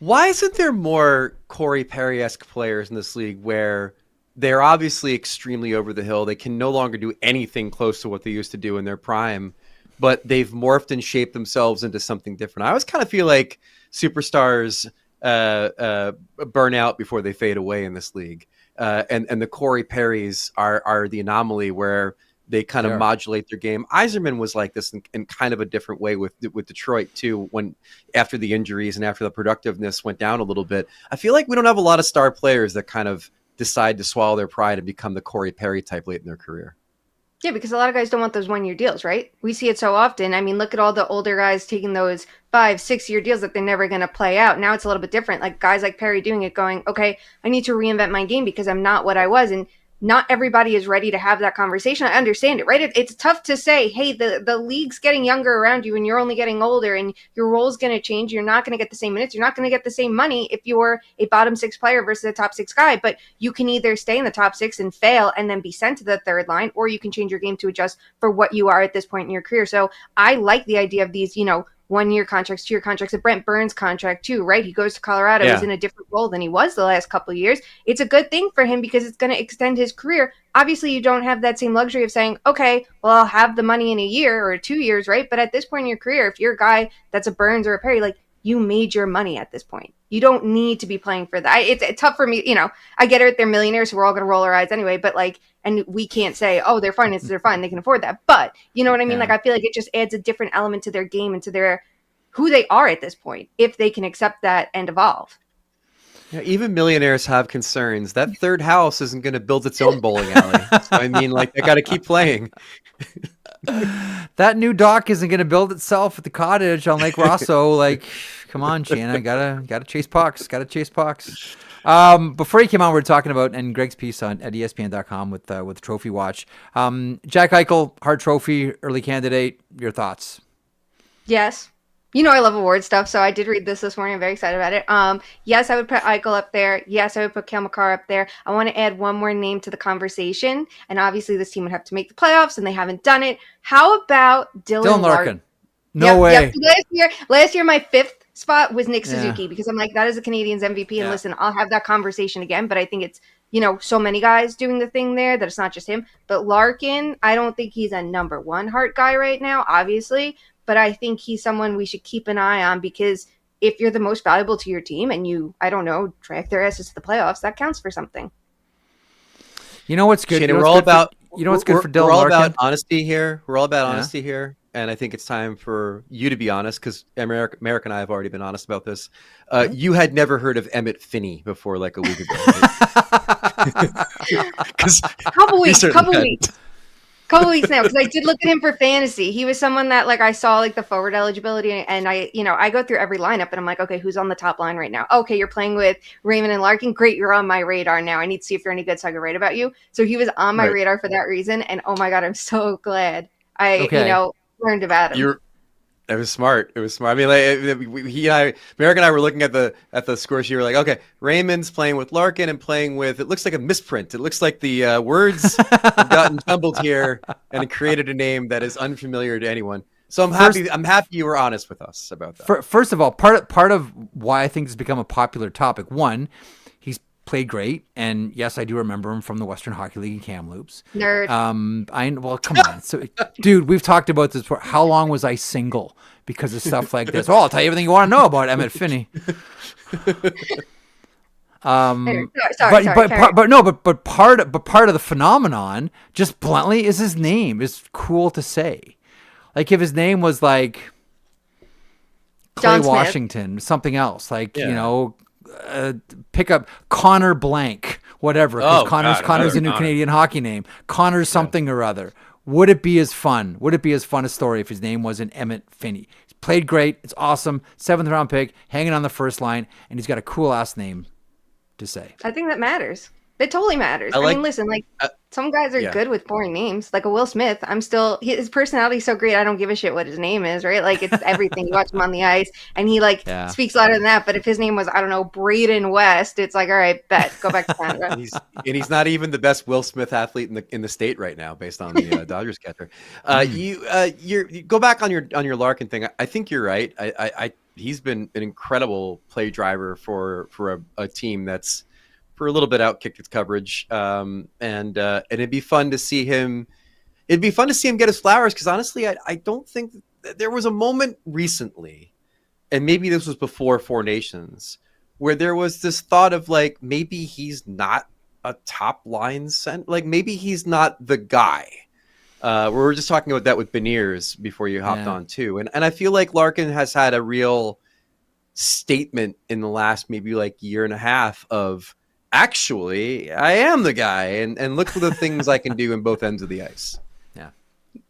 Why isn't there more Corey Perry-esque players in this league where they're obviously extremely over the hill? They can no longer do anything close to what they used to do in their prime, but they've morphed and shaped themselves into something different. I always kind of feel like superstars burn out before they fade away in this league. And the Corey Perrys are the anomaly where they kind of modulate their game. Yzerman was like this in kind of a different way with Detroit too, when after the injuries and after the productiveness went down a little bit. I feel like we don't have a lot of star players that kind of decide to swallow their pride and become the Corey Perry type late in their career. Yeah, because a lot of guys don't want those 1-year deals, right? We see it so often. I mean, look at all the older guys taking those 5-6-year deals that they're never going to play out. Now it's a little bit different. Like guys like Perry doing it, going, okay, I need to reinvent my game because I'm not what I was. And not everybody is ready to have that conversation. I understand it, right? It's tough to say, hey, the league's getting younger around you and you're only getting older and your role's going to change. You're not going to get the same minutes. You're not going to get the same money if you're a bottom 6 player versus a top 6 guy. But you can either stay in the top 6 and fail and then be sent to the third line, or you can change your game to adjust for what you are at this point in your career. So I like the idea of these, 1-year contracts, 2-year contracts, a Brent Burns contract too, right? He goes to Colorado, he's in a different role than he was the last couple of years. It's a good thing for him because it's going to extend his career. Obviously, you don't have that same luxury of saying, okay, well, I'll have the money in a year or 2 years, right? But at this point in your career, if you're a guy that's a Burns or a Perry, like you made your money at this point. You don't need to be playing for that. It's tough for me, I get it, they're millionaires, so we're all going to roll our eyes anyway, but like, and we can't say, oh, their finances are fine, they can afford that. But you know what I mean? Yeah. Like, I feel like it just adds a different element to their game and to their who they are at this point, if they can accept that and evolve. Yeah, even millionaires have concerns. That third house isn't going to build its own bowling alley. So, I mean, like, they got to keep playing. That new dock isn't going to build itself at the cottage on Lake Rosso. Like, come on, Shayna, gotta chase pucks. Gotta chase pucks. Before he came on, we were talking about, and Greg's piece at ESPN.com with Trophy Watch. Jack Eichel, Hart Trophy, early candidate. Your thoughts? Yes. You know I love award stuff, so I did read this morning. I'm very excited about it. Yes, I would put Eichel up there. Yes, I would put Cale Makar up there. I want to add one more name to the conversation, and obviously this team would have to make the playoffs, and they haven't done it. How about Dylan Larkin? No way. Yep. Last year, my fifth spot was Nick Suzuki because I'm like, that is a Canadiens MVP, and listen, I'll have that conversation again, but I think it's, so many guys doing the thing there that it's not just him. But Larkin, I don't think he's a number one Hart guy right now, obviously. But I think he's someone we should keep an eye on because if you're the most valuable to your team and you, track their asses to the playoffs, that counts for something. You know what's good? Shayna, what's good for Dylan Larkin? We're all about honesty here. We're all about honesty here. And I think it's time for you to be honest because Marek and I have already been honest about this. You had never heard of Emmett Finney before like a week ago. Couple weeks now, because I did look at him for fantasy. He was someone that I saw the forward eligibility, and I go through every lineup and I'm like, okay, who's on the top line right now? Okay, you're playing with Raymond and Larkin. Great, you're on my radar now. I need to see if you're any good so I can write about you. So he was on my radar for that reason, and oh my god, I'm so glad I learned about him. It was smart. It was smart. I mean, Marek and I were looking at the score sheet. We were like, okay, Raymond's playing with Larkin and playing with. It looks like a misprint. It looks like the words have gotten jumbled here, and it created a name that is unfamiliar to anyone. So I'm happy you were honest with us about that. First of all, part of why I think this has become a popular topic. One, he's played great, and yes, I do remember him from the Western Hockey League in Kamloops. Nerd. Come on. So, dude, we've talked about this before. How long was I single because of stuff like this? Well, I'll tell you everything you want to know about Emmett Finney. But part of the phenomenon, just bluntly, is his name is cool to say. Like if his name was like Clay Washington, something else, pick up Connor Blank, whatever. Because Connor's a new Canadian hockey name. Connor's something or other. Would it be as fun? Would it be as fun a story if his name wasn't Emmett Finney? He's played great. It's awesome. 7th round pick, hanging on the first line, and he's got a cool ass name to say. I think that matters. It totally matters. I mean, listen, some guys are good with boring names. Like a Will Smith, his personality is so great, I don't give a shit what his name is, right? Like, it's everything. You watch him on the ice, and he, speaks louder than that. But if his name was, I don't know, Braden West, it's like, all right, bet. Go back to Canada. He's not even the best Will Smith athlete in the state right now, based on the Dodgers catcher. You go back on your Larkin thing. I think you're right. He's been an incredible play driver for a team that's for a little bit outkicked its coverage, and it'd be fun to see him. It'd be fun to see him get his flowers because honestly, I don't think there was a moment recently, and maybe this was before Four Nations, where there was this thought of maybe he's not a top line center, maybe he's not the guy. We were just talking about that with Beniers before you hopped on too, and I feel like Larkin has had a real statement in the last maybe year and a half of. Actually, I am the guy, and look for the things I can do in both ends of the ice.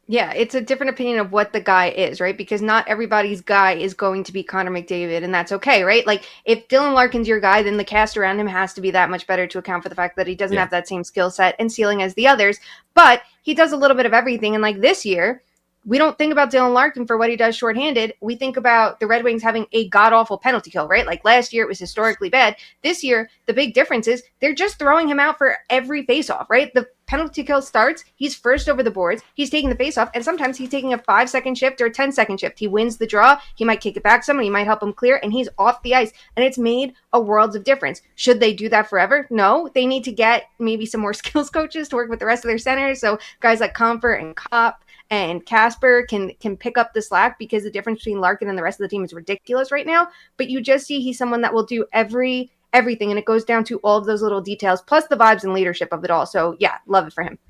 Yeah, it's a different opinion of what the guy is, right? Because not everybody's guy is going to be Connor McDavid, and that's okay, right? If Dylan Larkin's your guy, then the cast around him has to be that much better to account for the fact that he doesn't have that same skill set and ceiling as the others, but he does a little bit of everything, and this year, we don't think about Dylan Larkin for what he does shorthanded. We think about the Red Wings having a god-awful penalty kill, right? Last year, it was historically bad. This year, the big difference is they're just throwing him out for every faceoff, right? The penalty kill starts, he's first over the boards, he's taking the faceoff, and sometimes he's taking a 5-second shift or a 10-second shift. He wins the draw, he might kick it back someone, he might help him clear, and he's off the ice. And it's made a world of difference. Should they do that forever? No. They need to get maybe some more skills coaches to work with the rest of their centers, so guys like Comfort and Kopp and Casper can pick up the slack because the difference between Larkin and the rest of the team is ridiculous right now. But you just see he's someone that will do everything, and it goes down to all of those little details, plus the vibes and leadership of it all. So, yeah, love it for him.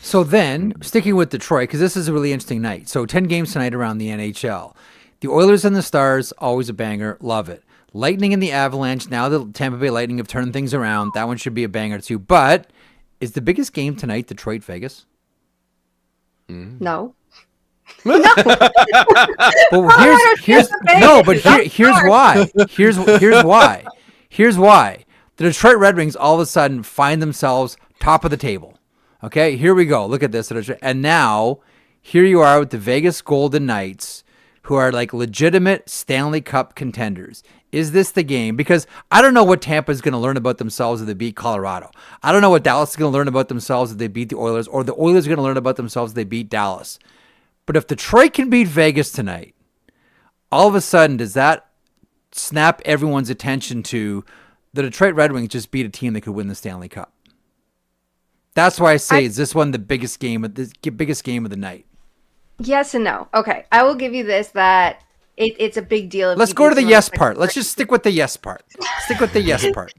So then, sticking with Detroit, because this is a really interesting night. So 10 games tonight around the NHL. The Oilers and the Stars, always a banger. Love it. Lightning and the Avalanche. Now the Tampa Bay Lightning have turned things around. That one should be a banger too. But is the biggest game tonight Detroit-Vegas? No. No. But here's why. Here's why. The Detroit Red Wings all of a sudden find themselves top of the table. Okay, here we go. Look at this. And now here you are with the Vegas Golden Knights, who are like legitimate Stanley Cup contenders. Is this the game? Because I don't know what Tampa is going to learn about themselves if they beat Colorado. I don't know what Dallas is going to learn about themselves if they beat the Oilers, or the Oilers are going to learn about themselves if they beat Dallas. But if Detroit can beat Vegas tonight, all of a sudden, does that snap everyone's attention to the Detroit Red Wings just beat a team that could win the Stanley Cup? That's why I say, is this one the biggest game of the night? Yes and no. Okay, I will give you this, that it's a big deal. Let's go to the yes part. Let's just stick with the yes part. Stick with the yes part.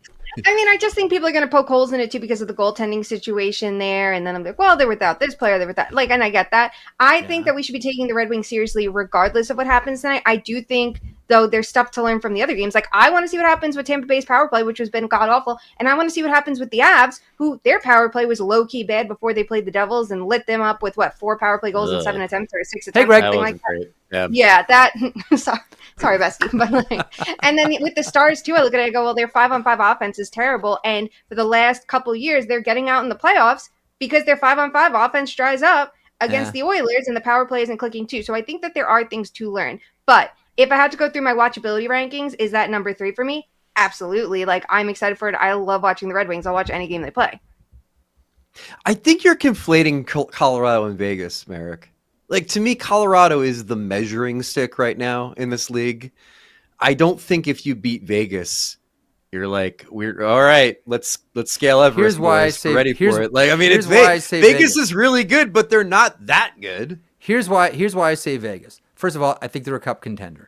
I mean, I just think people are going to poke holes in it too because of the goaltending situation there. And then I'm like, well, they're without this player, they're without, like, and I get that. I think that we should be taking the Red Wings seriously regardless of what happens tonight. I do think, though, there's stuff to learn from the other games. Like, I want to see what happens with Tampa Bay's power play, which has been god-awful. And I want to see what happens with the Avs, who their power play was low-key bad before they played the Devils and lit them up with, 4 power play goals in 7 attempts or 6 attempts? Hey, Greg. Something like that. Yeah, that sorry, bestie. But and then with the Stars too, I look at it and go, well, their 5-on-5 offense is terrible. And for the last couple years, they're getting out in the playoffs because their 5-on-5 offense dries up against the Oilers, and the power play isn't clicking too. So I think that there are things to learn. But if I had to go through my watchability rankings, is that number 3 for me? Absolutely. Like, I'm excited for it. I love watching the Red Wings. I'll watch any game they play. I think you're conflating Colorado and Vegas, Marek. Like, to me, Colorado is the measuring stick right now in this league. I don't think if you beat Vegas, you're like, we're all right. Let's scale Everest. Here's why I say, we're ready for it. Like, I mean, it's Vegas is really good, but they're not that good. Here's why I say Vegas. First of all, I think they're a cup contender.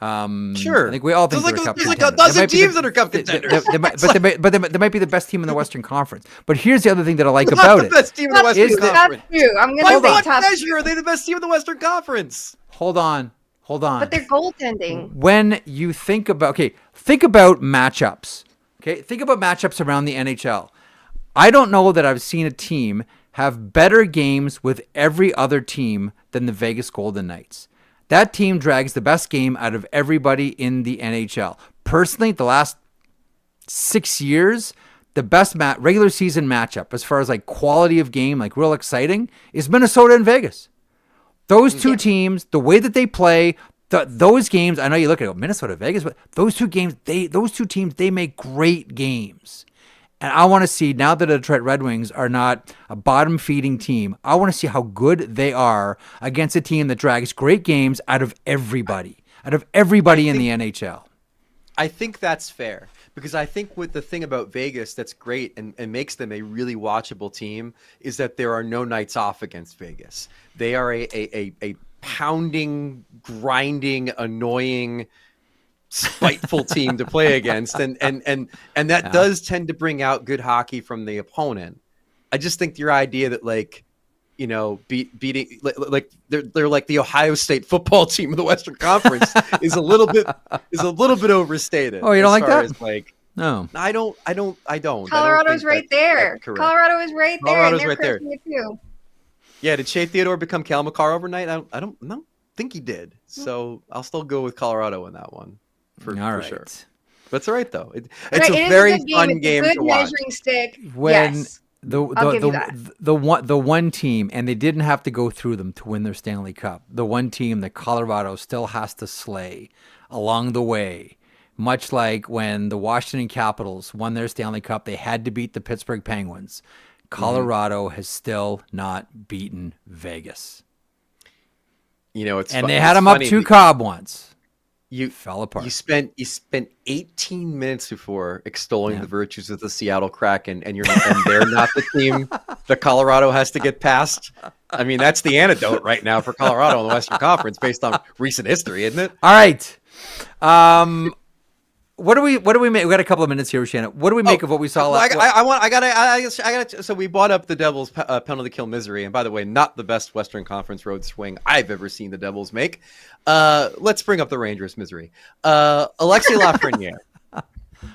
Sure. I think we all think they're a cup contender. There's like a dozen teams that are cup contenders. They might be the best team in the Western Conference. But here's the other thing that I like about it. The best team in the Western Conference. I'm By what measure are they the best team in the Western Conference? Hold on. But they're goaltending. When you think about matchups. Okay, think about matchups around the NHL. I don't know that I've seen a team have better games with every other team than the Vegas Golden Knights. That team drags the best game out of everybody in the NHL. Personally, the last 6 years, the best regular season matchup as far as like quality of game, like real exciting, is Minnesota and Vegas. Those two teams, the way that they play, those games, I know you look at Minnesota, Vegas, but those two teams, they make great games. And I want to see, now that the Detroit Red Wings are not a bottom-feeding team, I want to see how good they are against a team that drags great games out of everybody in the NHL. I think that's fair, because I think with the thing about Vegas that's great and makes them a really watchable team is that there are no nights off against Vegas. They are a pounding, grinding, annoying, spiteful team to play against, and that does tend to bring out good hockey from the opponent. I just think your idea that, like, you know, beating, like they're like the Ohio State football team of the Western Conference is a little bit overstated. Oh, you don't like that? As, like, no, I don't. Colorado's right there. Colorado is right there. Colorado's right there too. Yeah, did Shea Theodore become Cale Makar overnight? I don't think he did. So I'll still go with Colorado in that one. For sure. That's all right, though. It's a very fun game to watch. Measuring stick. When yes. the one team, and they didn't have to go through them to win their Stanley Cup. The one team that Colorado still has to slay along the way, much like when the Washington Capitals won their Stanley Cup, they had to beat the Pittsburgh Penguins. Colorado has still not beaten Vegas. You know, it's and they had them up 2 Cobb once. You fell apart. You spent 18 minutes before extolling the virtues of the Seattle Kraken, and they're not the team that Colorado has to get past. I mean, that's the antidote right now for Colorado in the Western Conference, based on recent history, isn't it? All right. What do we make? We got a couple of minutes here, Shayna. What do we make of what we saw last? I gotta. So we brought up the Devils' penalty kill misery, and by the way, not the best Western Conference road swing I've ever seen the Devils make. Let's bring up the Rangers' misery. Alexei Lafrenière.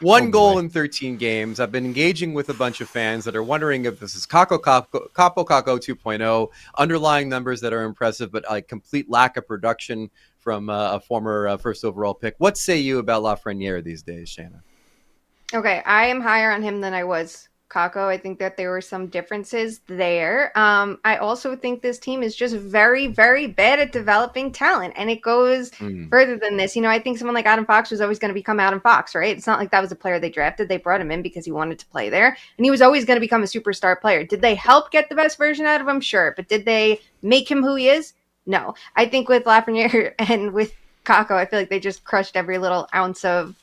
One goal in 13 games. I've been engaging with a bunch of fans that are wondering if this is Capo 2.0, underlying numbers that are impressive, but a complete lack of production from a former first overall pick. What say you about Lafrenière these days, Shayna? Okay, I am higher on him than I was Kako. I think that there were some differences there. I also think this team is just very, very bad at developing talent, and it goes further than this. I think someone like Adam Fox was always going to become Adam Fox, right? It's not like that was a player they drafted. They brought him in because he wanted to play there, and he was always going to become a superstar player. Did they help get the best version out of him? Sure, but did they make him who he is? No. I think with Lafrenière and with Kako, I feel like they just crushed every little ounce of,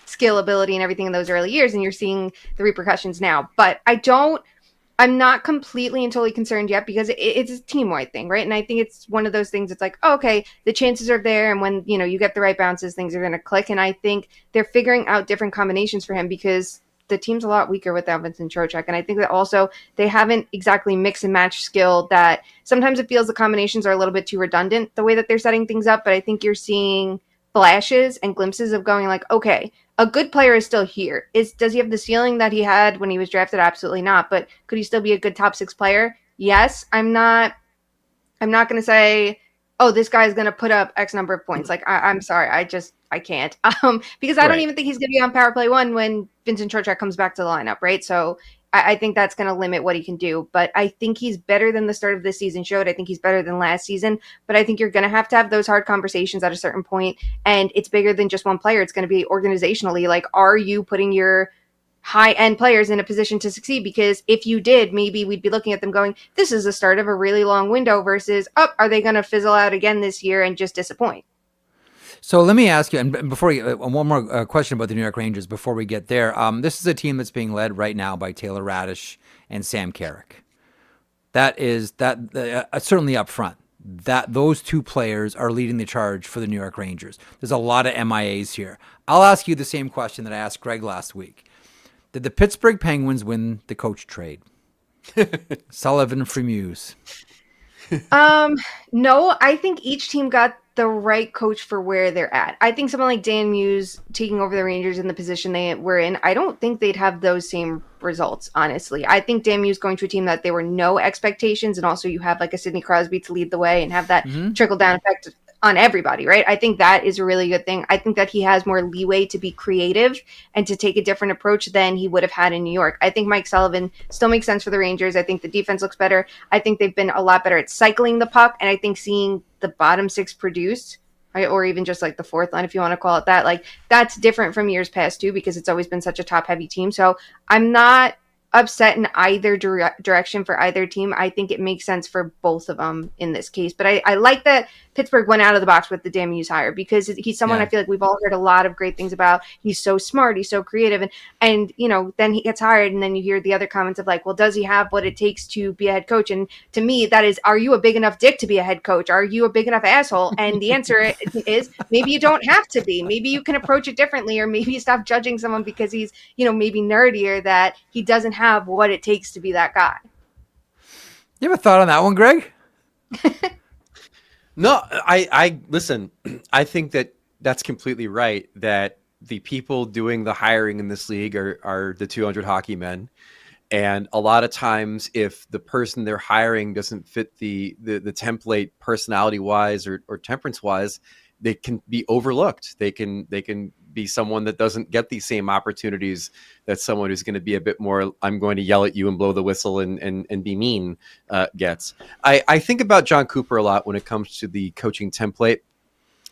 skill, ability, and everything in those early years, and you're seeing the repercussions now. But I'm not completely and totally concerned yet because it's a team-wide thing, right? And I think it's one of those things. It's like, okay, the chances are there, and when you get the right bounces, things are going to click. And I think they're figuring out different combinations for him because the team's a lot weaker without Vincent Trocheck. And I think that also they haven't exactly mix and match skill. That sometimes it feels the combinations are a little bit too redundant the way that they're setting things up. But I think you're seeing flashes and glimpses of going like, okay, a good player is still here. Does he have the ceiling that he had when he was drafted? Absolutely not. But could he still be a good top 6 player? Yes. I'm not going to say, oh, this guy is going to put up X number of points. Like, I'm sorry. I can't. Because I don't even think he's going to be on power play 1 when Vincent Trocheck comes back to the lineup, right? So I think that's going to limit what he can do. But I think he's better than the start of this season showed. I think he's better than last season. But I think you're going to have those hard conversations at a certain point. And it's bigger than just one player. It's going to be organizationally. Like, are you putting your high-end players in a position to succeed? Because if you did, maybe we'd be looking at them going, this is the start of a really long window versus, are they going to fizzle out again this year and just disappoint? So let me ask you, and before one more question about the New York Rangers before we get there. This is a team that's being led right now by Taylor Radish and Sam Carrick. That is certainly up front. That those two players are leading the charge for the New York Rangers. There's a lot of MIAs here. I'll ask you the same question that I asked Greg last week. Did the Pittsburgh Penguins win the coach trade? Sullivan for Muse. No, I think each team got the right coach for where they're at. I think someone like Dan Muse taking over the Rangers in the position they were in, I don't think they'd have those same results, honestly. I think Dan Muse going to a team that there were no expectations, and also you have like a Sidney Crosby to lead the way and have that trickle-down effect on everybody, right? I think that is a really good thing. I think that he has more leeway to be creative and to take a different approach than he would have had in New York. I think Mike Sullivan still makes sense for the Rangers. I think the defense looks better. I think they've been a lot better at cycling the puck, and I think seeing the bottom 6 produce, or even just like the fourth line, if you want to call it that, like that's different from years past too, because it's always been such a top-heavy team. So I'm not upset in either direction for either team. I think it makes sense for both of them in this case. But I like that Pittsburgh went out of the box with the Dan Muse hire because he's someone I feel like we've all heard a lot of great things about. He's so smart. He's so creative. And then he gets hired and then you hear the other comments of like, well, does he have what it takes to be a head coach? And to me, that is, are you a big enough dick to be a head coach? Are you a big enough asshole? And the answer is maybe you don't have to be. Maybe you can approach it differently, or maybe you stop judging someone because he's, maybe nerdier, that he doesn't have what it takes to be that guy. You have a thought on that one, Greg? No, I listen, I think that's completely right, that the people doing the hiring in this league are the 200 hockey men. And a lot of times if the person they're hiring doesn't fit the template personality wise or temperance wise, they can be overlooked. They can be someone that doesn't get these same opportunities that someone who's going to be a bit more, I'm going to yell at you and blow the whistle and be mean gets. I think about John Cooper a lot when it comes to the coaching template.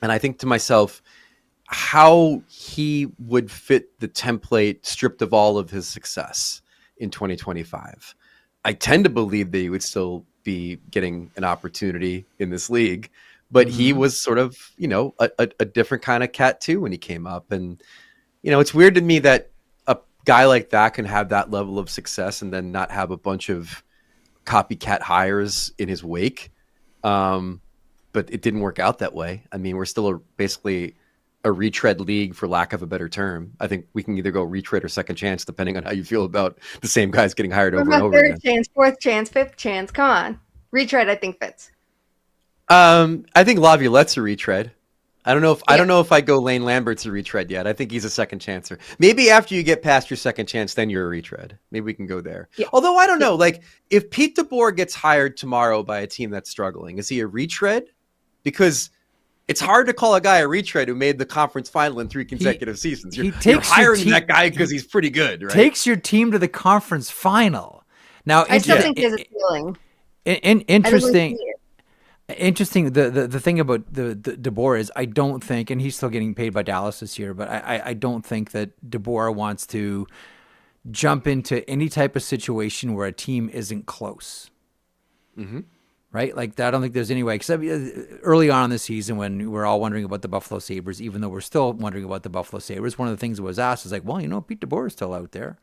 And I think to myself, how he would fit the template stripped of all of his success in 2025. I tend to believe that he would still be getting an opportunity in this league. But he was sort of, a different kind of cat too when he came up. And, it's weird to me that a guy like that can have that level of success and then not have a bunch of copycat hires in his wake. But it didn't work out that way. I mean, we're still basically a retread league, for lack of a better term. I think we can either go retread or second chance, depending on how you feel about the same guys getting hired over and over again. Third chance, fourth chance, fifth chance. Come on. Retread, I think, fits. I think Laviolette's a retread. I don't know if I go Lane Lambert's a retread yet. I think he's a second chancer. Maybe after you get past your second chance, then you're a retread. Maybe we can go there. Yeah. Although I don't know, like if Pete DeBoer gets hired tomorrow by a team that's struggling, is he a retread? Because it's hard to call a guy a retread who made the conference final in 3 consecutive seasons. You're hiring that guy because he's pretty good, right? Takes your team to the conference final. Now, I still think there's a ceiling. Interesting. Interesting. The thing about the DeBoer is I don't think, and he's still getting paid by Dallas this year, but I don't think that DeBoer wants to jump into any type of situation where a team isn't close. Mm-hmm. Right? Like, I don't think there's any way, except early on in the season when we're all wondering about the Buffalo Sabres, even though we're still wondering about the Buffalo Sabres, one of the things that was asked is like, well, Pete DeBoer is still out there.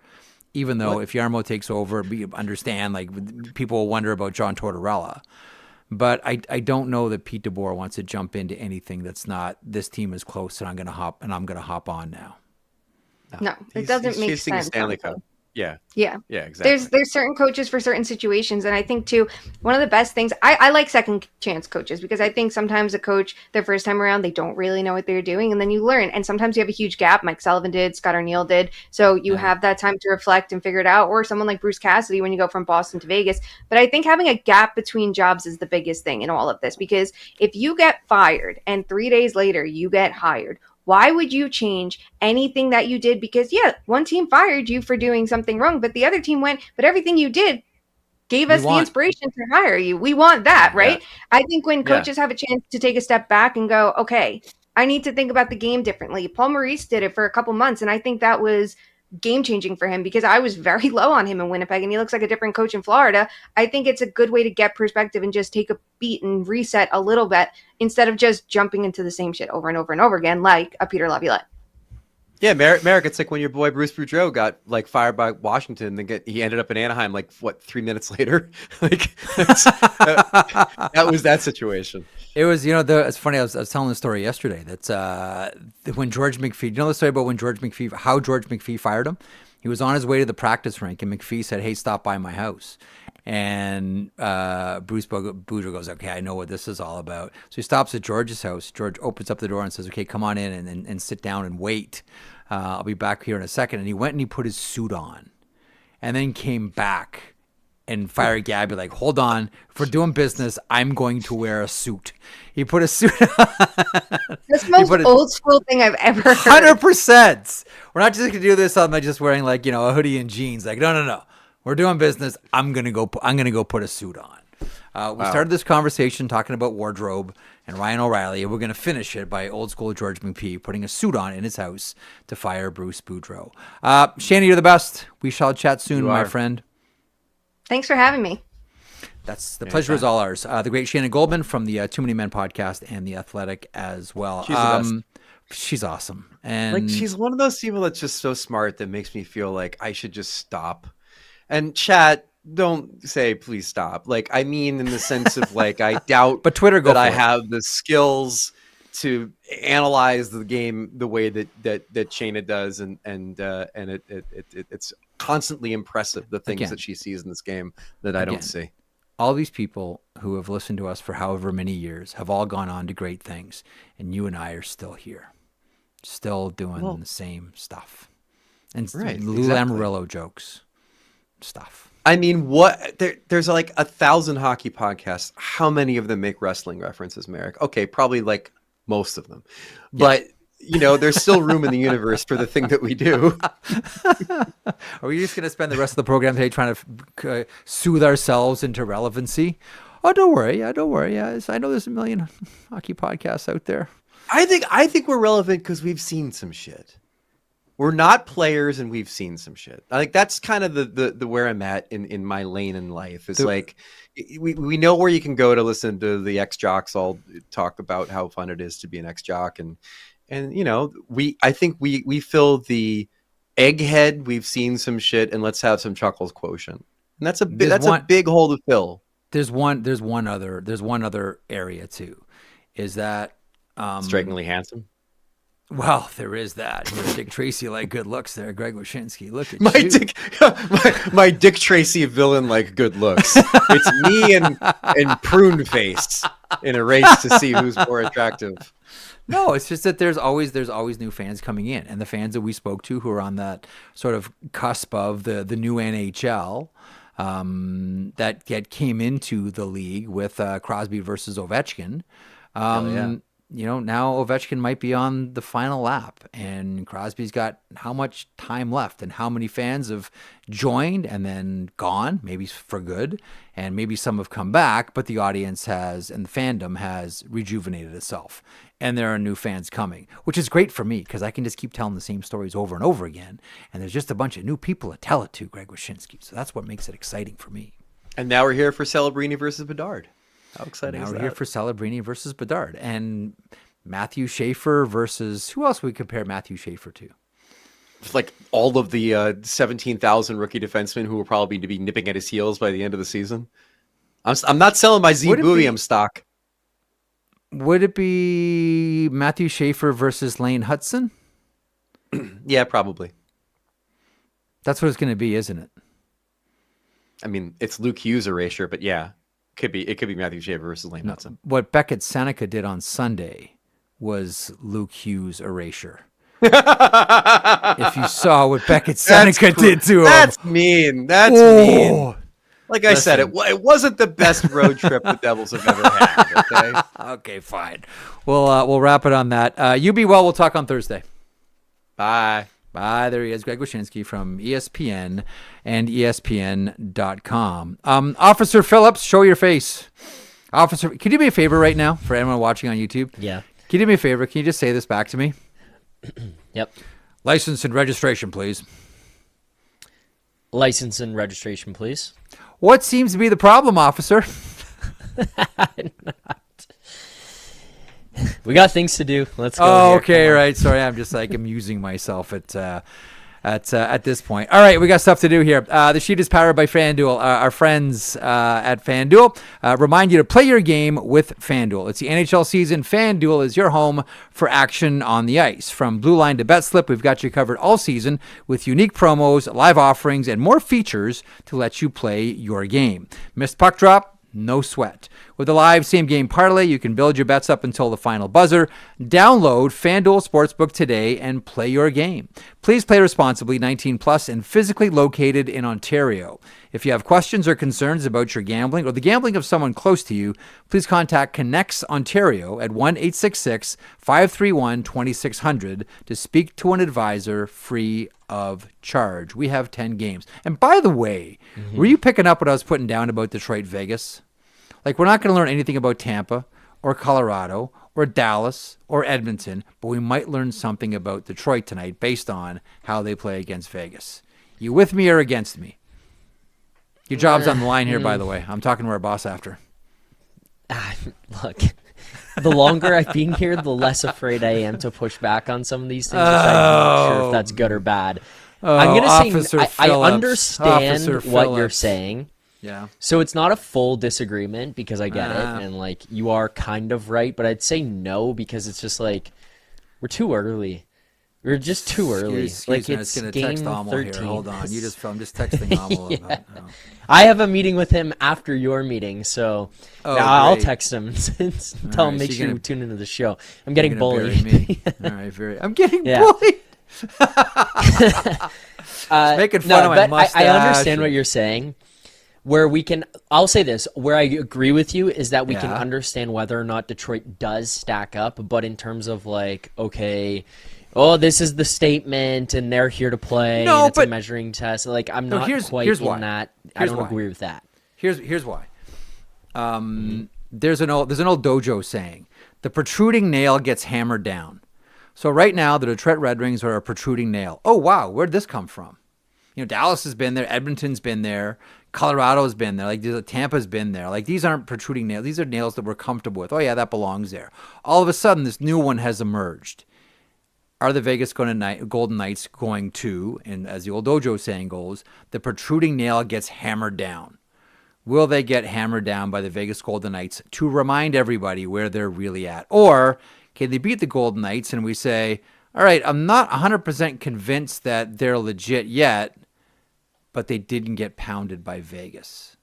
Even though if Jarmo takes over, we understand, like, people will wonder about John Tortorella. But I don't know that Pete DeBoer wants to jump into anything that's not, this team is close and I'm going to hop on now. No, it doesn't make sense. Stanley Cup. Yeah, exactly. There's certain coaches for certain situations, and I think too, one of the best things, I like second chance coaches, because I think sometimes a coach, their first time around, they don't really know what they're doing, and then you learn, and sometimes you have a huge gap. Mike Sullivan did, Scott O'Neill did, so you have that time to reflect and figure it out, or someone like Bruce Cassidy when you go from Boston to Vegas. But I think having a gap between jobs is the biggest thing in all of this, because if you get fired and 3 days later you get hired, why would you change anything that you did? Because one team fired you for doing something wrong, but the other team went, but everything you did gave us the inspiration to hire you. We want that, right? Yeah. I think when coaches have a chance to take a step back and go, okay, I need to think about the game differently. Paul Maurice did it for a couple months, and I think that was game-changing for him, because I was very low on him in Winnipeg, and he looks like a different coach in Florida. I think it's a good way to get perspective and just take a beat and reset a little bit instead of just jumping into the same shit over and over and over again, like a Peter Laviolette. Yeah, Marek, it's like when your boy Bruce Boudreau got like fired by Washington, then he ended up in Anaheim 3 minutes later. Like that was that situation. It was, it's funny. I was telling the story yesterday. That's when George McPhee. The story about how George McPhee fired him. He was on his way to the practice rink, and McPhee said, "Hey, stop by my house." And Bruce Boudreau goes, "Okay, I know what this is all about." So he stops at George's house. George opens up the door and says, "Okay, come on in and sit down and wait. I'll be back here in a second." And he went and he put his suit on, and then came back and fired Gabby, like, "Hold on, if we're doing business, I'm going to wear a suit." He put a suit on. That's the most old school thing I've ever heard. 100%. We're not just going to do this on just wearing a hoodie and jeans. Like, no. We're doing business. I'm gonna go put a suit on. We started this conversation talking about wardrobe and Ryan O'Reilly, and we're gonna finish it by old school George McPhee putting a suit on in his house to fire Bruce Boudreau. Shayna, you're the best. We shall chat soon, my friend. Thanks for having me. The pleasure is all ours. The great Shayna Goldman from the Too Many Men podcast and The Athletic as well. She's the best. She's awesome, and she's one of those people that's just so smart that makes me feel like I should just stop. And chat, don't say please stop. I mean, in the sense of I doubt, but Twitter that I have the skills to analyze the game the way that Shayna does, and it's constantly impressive the things that she sees in this game that I don't see. All these people who have listened to us for however many years have all gone on to great things, and you and I are still here, still doing the same stuff, and Lou Lamoriello jokes. Stuff. I mean, there's 1,000 hockey podcasts. How many of them make wrestling references, Marek? Okay, probably most of them. But, there's still room in the universe for the thing that we do. Are we just going to spend the rest of the program today trying to soothe ourselves into relevancy? Oh, don't worry. Yeah, don't worry. Yeah, I know there's a million hockey podcasts out there. I think we're relevant because we've seen some shit. We're not players, and we've seen some shit. That's kind of the where I'm at in my lane in life. It's we know where you can go to listen to the ex-jocks all talk about how fun it is to be an ex-jock, and I think we fill the egghead. We've seen some shit, and let's have some chuckles quotient. And that's a big hole to fill. There's one other area too, is that strikingly handsome. Well, there is that. Dick Tracy like good looks there. Greg Wyshynski, look at my Dick Tracy villain like good looks. It's me and Prune Face in a race to see who's more attractive. No, it's just that there's always new fans coming in, and the fans that we spoke to who are on that sort of cusp of the new NHL that came into the league with Crosby versus Ovechkin. Now Ovechkin might be on the final lap, and Crosby's got how much time left, and how many fans have joined and then gone, maybe for good, and maybe some have come back, but the audience has, and the fandom has rejuvenated itself, and there are new fans coming, which is great for me because I can just keep telling the same stories over and over again, and there's just a bunch of new people to tell it to, Greg Wyshynski, so that's what makes it exciting for me. And now we're here for Celebrini versus Bedard. How exciting is that? Now we're here for Celebrini versus Bedard. And Matthew Schaefer versus... Who else would we compare Matthew Schaefer to? Like all of the 17,000 rookie defensemen who will probably be nipping at his heels by the end of the season. I'm not selling my Z Williams stock. Would it be Matthew Schaefer versus Lane Hudson? Yeah, probably. That's what it's going to be, isn't it? I mean, it's Luke Hughes erasure, but yeah. It could be Matthew Schaefer versus Lane Hudson. What Beckett Seneca did on Sunday was Luke Hughes erasure. If you saw what Beckett Seneca did to him. That's mean. That's mean. Like I said, it wasn't the best road trip the Devils have ever had. Okay. Okay, fine. We'll wrap it on that. You be well. We'll talk on Thursday. Bye. Bye. There he is, Greg Wyshynski from ESPN and ESPN.com. Officer Phillips, show your face. Officer, can you do me a favor right now for anyone watching on YouTube? Yeah. Can you do me a favor? Can you just say this back to me? Yep. License and registration, please. License and registration, please. What seems to be the problem, officer? We got things to do. Let's go. Oh, okay, right. Sorry, I'm just like amusing myself at this point. All right, we got stuff to do here. The sheet is powered by FanDuel. Our friends at FanDuel remind you to play your game with FanDuel. It's the NHL season. FanDuel is your home for action on the ice. From Blue Line to Bet Slip, we've got you covered all season with unique promos, live offerings, and more features to let you play your game. Missed puck drop? No sweat. With a live same-game parlay, you can build your bets up until the final buzzer. Download FanDuel Sportsbook today and play your game. Please play responsibly, 18 plus, and physically located in Ontario. If you have questions or concerns about your gambling or the gambling of someone close to you, please contact Connects Ontario at 1-866-531-2600 to speak to an advisor free of charge. We have 10 games. And by the way, were you picking up what I was putting down about Detroit, Vegas? Like, we're not going to learn anything about Tampa or Colorado or Dallas or Edmonton, but we might learn something about Detroit tonight based on how they play against Vegas. You with me or against me? Your job's on the line here, by the way. I'm talking to our boss after. Look, the longer I've been here, the less afraid I am to push back on some of these things. I'm not sure if that's good or bad. I'm going to say I understand what you're saying. Yeah. So it's not a full disagreement because I get it. And, like, you are kind of right. But I'd say no because it's just, like, we're too early. We're just too early. Excuse me, it's going to text Amo here. Hold on. I'm just texting Amo. Yeah. I have a meeting with him after your meeting, so I'll text him and tell him make sure you tune into the show. I'm getting bullied. All right, I'm getting bullied. Making fun of my mustache. I understand what you're saying. Where we can, I'll say this, where I agree with you is that we can understand whether or not Detroit does stack up, but in terms of like, okay, this is the statement and they're here to play, and it's a measuring test. Like, I'm not quite in that. I don't agree with that. Here's why. There's an old dojo saying, the protruding nail gets hammered down. So right now, the Detroit Red Wings are a protruding nail. Oh, wow, where'd this come from? You know, Dallas has been there, Edmonton's been there, Colorado's been there, like Tampa's been there. Like, these aren't protruding nails. These are nails that we're comfortable with. Oh, yeah, that belongs there. All of a sudden, this new one has emerged. Are the Vegas Golden Knights going to, and as the old dojo saying goes, the protruding nail gets hammered down? Will they get hammered down by the Vegas Golden Knights to remind everybody where they're really at? Or can they beat the Golden Knights and we say, all right, I'm not 100% convinced that they're legit yet, but they didn't get pounded by Vegas.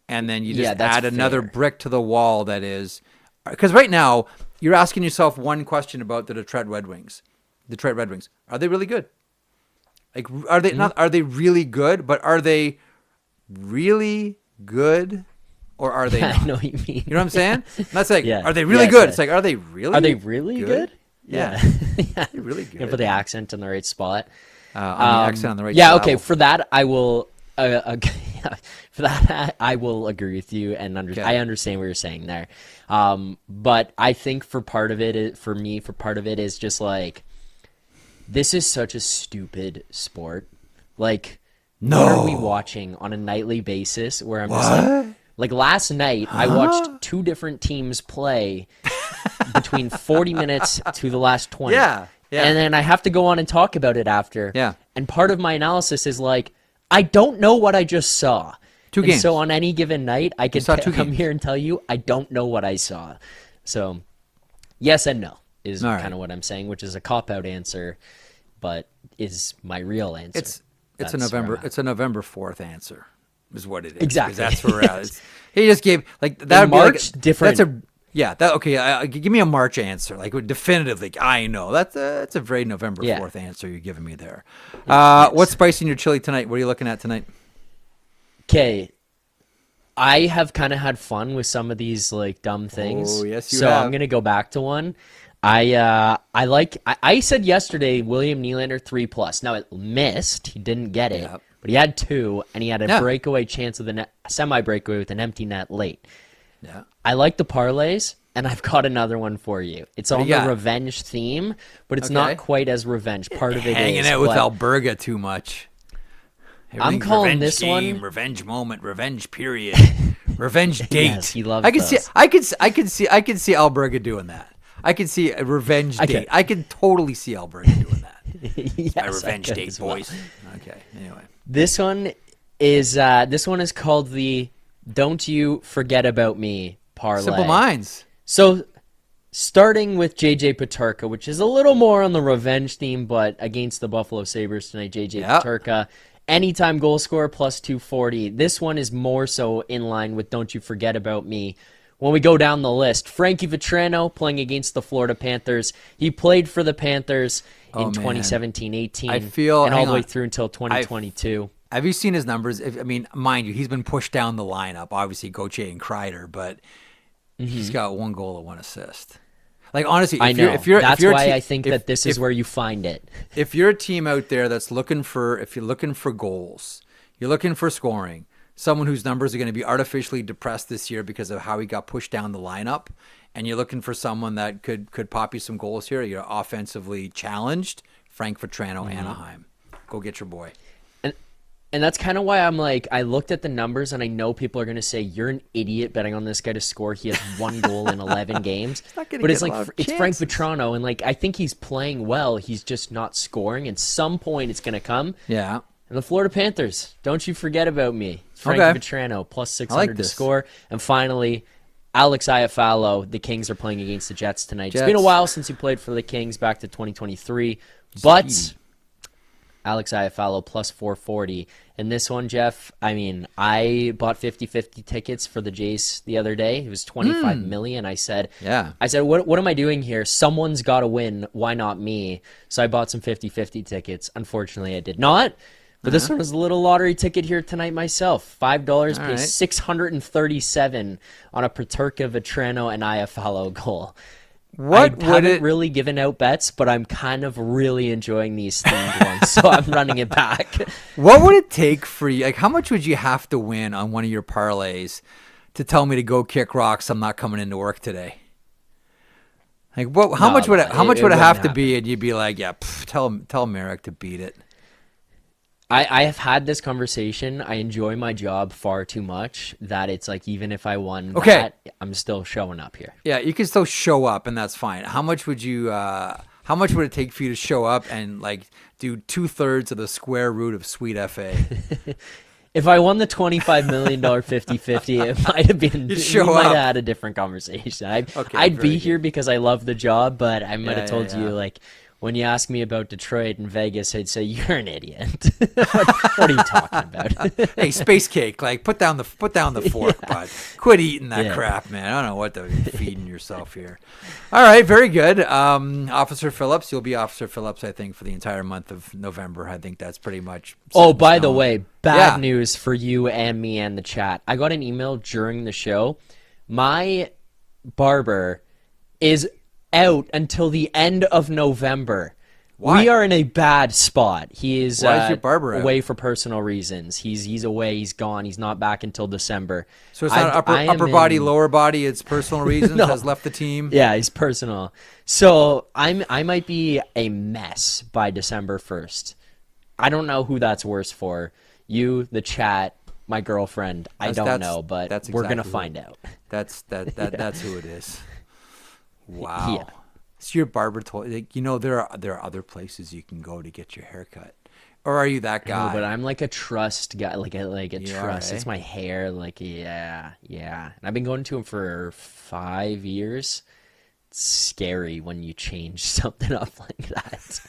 And then you just add another brick to the wall that is, because right now you're asking yourself one question about the Detroit Red Wings. Are they really good? Like, are they not? Are they really good? But are they really good, or are they not? I know what you mean. You know what I'm saying? That's like, are they really good? It's like, are they really good? Yeah. They're really good. You put the accent in the right spot. On the accent on the right Yeah, level. okay. For that, I will. For that, I will agree with you, and I understand what you're saying there. But I think for part of it is just like, this is such a stupid sport. Like, what are we watching on a nightly basis? Where I'm just like last night, I watched two different teams play between 40 minutes to the last 20. Yeah. And then I have to go on and talk about it after. Yeah. And part of my analysis is like, I don't know what I just saw. Two games. So on any given night, I can come games. here and tell you I don't know what I saw. So yes and no is kind of what I'm saying, which is a cop-out answer, but is my real answer. It's a November 4th answer, is what it is. Exactly. That's where we're at. He just gave like that would be March, like different. That's okay. Give me a March answer, like definitively. I know that's a very November 4th answer you're giving me there. What's spicing your chili tonight? What are you looking at tonight? Okay, I have kind of had fun with some of these like dumb things. Oh, yes, you so have. I'm gonna go back to one. I said yesterday William Nylander 3+. Now it missed. He didn't get it, but he had 2, and he had a breakaway chance of the net, semi-breakaway with an empty net late. Yeah, I like the parlays, and I've got another one for you. It's on the revenge theme, but it's not quite as revenge. Part of it hanging out with Alberga too much. I'm calling this game, one revenge moment, revenge period, revenge date. Yes, he loves I can those. I can see Alberga doing that. I can see a revenge date. I can totally see Alberga doing that. Yes, my revenge date, well. boys. Okay. Anyway, this one is called the "Don't You Forget About Me" parlay. Simple Minds. So, starting with JJ Peterka, which is a little more on the revenge theme, but against the Buffalo Sabres tonight, JJ Peterka. Anytime goal scorer plus 240. This one is more so in line with Don't You Forget About Me. When we go down the list, Frankie Vetrano playing against the Florida Panthers. He played for the Panthers in 2017-18 and all the way through until 2022. Have you seen his numbers? Mind you, he's been pushed down the lineup. Obviously, Gauthier and Kreider, but he's got 1 goal and 1 assist. Like, honestly, that's why I think that this is where you find it. If you're a team out there that's looking for goals, you're looking for scoring, someone whose numbers are going to be artificially depressed this year because of how he got pushed down the lineup, and you're looking for someone that could pop you some goals here, you're offensively challenged, Frank Vetrano, Anaheim. Go get your boy. And that's kind of why I'm like, I looked at the numbers, and I know people are going to say, you're an idiot betting on this guy to score. He has 1 goal in 11 games. But it's like, it's Frank Vetrano, and like, I think he's playing well. He's just not scoring. At some point, it's going to come. Yeah. And the Florida Panthers, don't you forget about me. Frank Vetrano, plus 600 to score. And finally, Alex Iafallo. The Kings are playing against the Jets tonight. It's been a while since he played for the Kings, back to 2023. But Alex Iafallo plus 440. And this one, Jeff, I bought 50-50 tickets for the Jays the other day. It was $25 million. I said, what am I doing here? Someone's got to win. Why not me? So I bought some 50-50 tickets. Unfortunately, I did not. But this one was a little lottery ticket here tonight myself. $5 pays $637 on a Peterka, Vetrano, and Iafallo goal. I haven't really given out bets, but I'm kind of really enjoying these themed ones, so I'm running it back. What would it take for you? Like, how much would you have to win on one of your parlays to tell me to go kick rocks? I'm not coming into work today. Like, how much would it have to be? And you'd be like, tell Marek to beat it. I have had this conversation. I enjoy my job far too much that it's like, even if I won that, I'm still showing up here. Yeah, you can still show up, and that's fine. How much would it take for you to show up and like do 2/3 of the square root of Sweet FA? If I won the $25 million 50-50, it might have been. We might have had a different conversation. I'd be here because I love the job, but I might have told you like, when you ask me about Detroit and Vegas, I'd say you're an idiot. What are you talking about? Hey, space cake, like put down the fork, bud. Quit eating that crap, man. I don't know what you're feeding yourself here. All right, very good. Officer Phillips, you'll be Officer Phillips, I think, for the entire month of November. I think that's pretty much. Oh, by the way, bad news for you and me and the chat. I got an email during the show. My barber is out until the end of November. Why? We are in a bad spot. He is Why is your barber away out? for personal reasons. He's away. He's gone. He's not back until December. So it's not upper body, lower body. It's personal reasons. No. Has left the team. Yeah, he's personal. So I might be a mess by December 1st. I don't know who that's worse for. You, the chat, my girlfriend. I don't know, but we're gonna find out. That's who it is. Wow. Yeah. So your barber told there are other places you can go to get your haircut, or are you that guy? No, but I'm like a trust guy, like a trust. Are, eh? It's my hair, yeah. And I've been going to him for 5 years. It's scary when you change something up like that.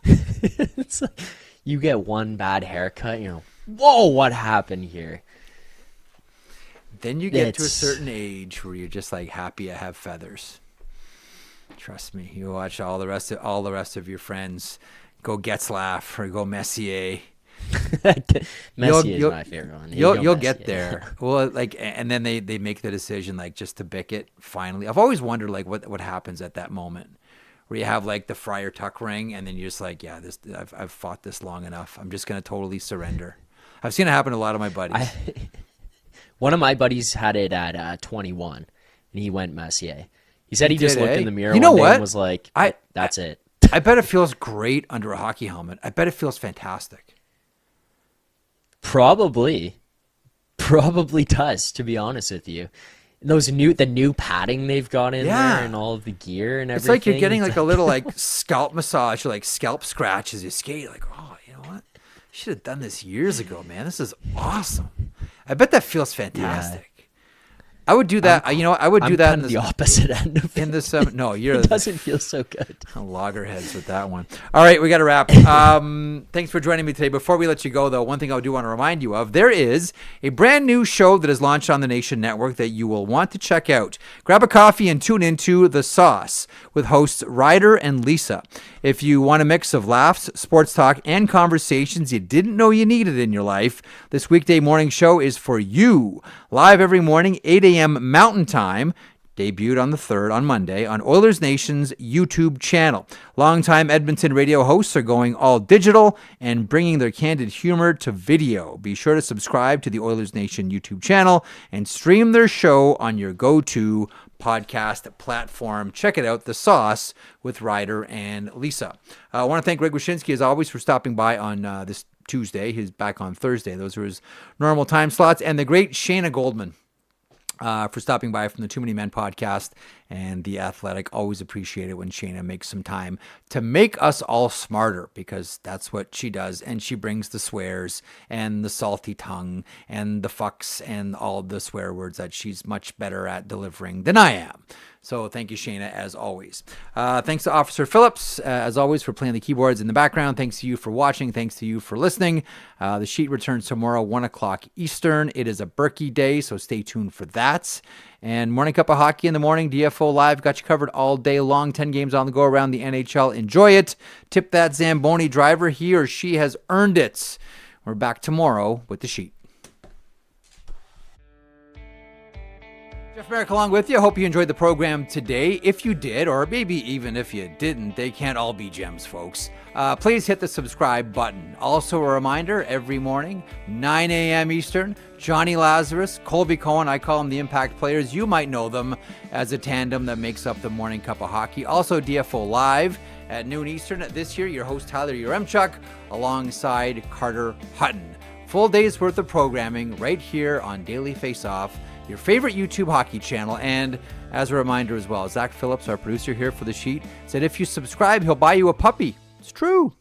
It's like you get one bad haircut, whoa, what happened here? Then you get to a certain age where you're just like happy I have feathers. Trust me, you watch all the rest of your friends go Getzlaff or go Messier. Messier is my favorite one. You'll get there. Well, and then they make the decision just to bick it. Finally, I've always wondered what happens at that moment where you have the Friar Tuck ring, and then you're just I've fought this long enough. I'm just gonna totally surrender. I've seen it happen to a lot of my buddies. One of my buddies had it at 21, and he went Messier. He said he just looked in the mirror one day and was like, that's it. I bet it feels great under a hockey helmet. I bet it feels fantastic. Probably does, to be honest with you. The new padding they've got in there and all of the gear and everything. It's like you're getting a little scalp massage or scalp scratch as you skate. Oh, you know what? Should have done this years ago, man. This is awesome. I bet that feels fantastic. Yeah. I would do that. I would do that in the opposite end of it. In the no, you're. It doesn't feel so good. Loggerheads with that one. All right, we got to wrap. Thanks for joining me today. Before we let you go, though, one thing I do want to remind you of: there is a brand new show that is launched on the Nation Network that you will want to check out. Grab a coffee and tune into The Sauce with hosts Ryder and Lisa. If you want a mix of laughs, sports talk, and conversations you didn't know you needed in your life, this weekday morning show is for you. Live every morning, 8 a.m. Mountain Time. Debuted on the 3rd on Monday on Oilers Nation's YouTube channel. Longtime Edmonton radio hosts are going all digital and bringing their candid humor to video. Be sure to subscribe to the Oilers Nation YouTube channel and stream their show on your go-to podcast platform. Check it out, The Sauce with Ryder and Lisa. I want to thank Greg Wyshynski, as always, for stopping by on this Tuesday. He's back on Thursday. Those are his normal time slots. And the great Shayna Goldman for stopping by from the Too Many Men podcast and The Athletic. Always appreciate it when Shayna makes some time to make us all smarter, because that's what she does. And she brings the swears and the salty tongue and the fucks and all the swear words that she's much better at delivering than I am. So thank you, Shayna, as always. Thanks to Officer Phillips, as always, for playing the keyboards in the background. Thanks to you for watching. Thanks to you for listening. The sheet returns tomorrow, 1 o'clock Eastern. It is a Berkey day, so stay tuned for that. And Morning Cup of Hockey in the morning, DFO Live, got you covered all day long. 10 games on the go around the NHL. Enjoy it. Tip that Zamboni driver. He or she has earned it. We're back tomorrow with the sheet. Jeff Marek along with you. I hope you enjoyed the program today. If you did, or maybe even if you didn't, they can't all be gems, folks. Please hit the subscribe button. Also a reminder, every morning, 9 a.m. Eastern, Johnny Lazarus, Colby Cohen, I call them the Impact Players. You might know them as a tandem that makes up the Morning Cup of Hockey. Also DFO Live at noon Eastern. This year, your host Tyler Yaremchuk alongside Carter Hutton. Full day's worth of programming right here on Daily Face-Off, your favorite YouTube hockey channel. And as a reminder as well, Zach Phillips, our producer here for the sheet, said if you subscribe, he'll buy you a puppy. It's true.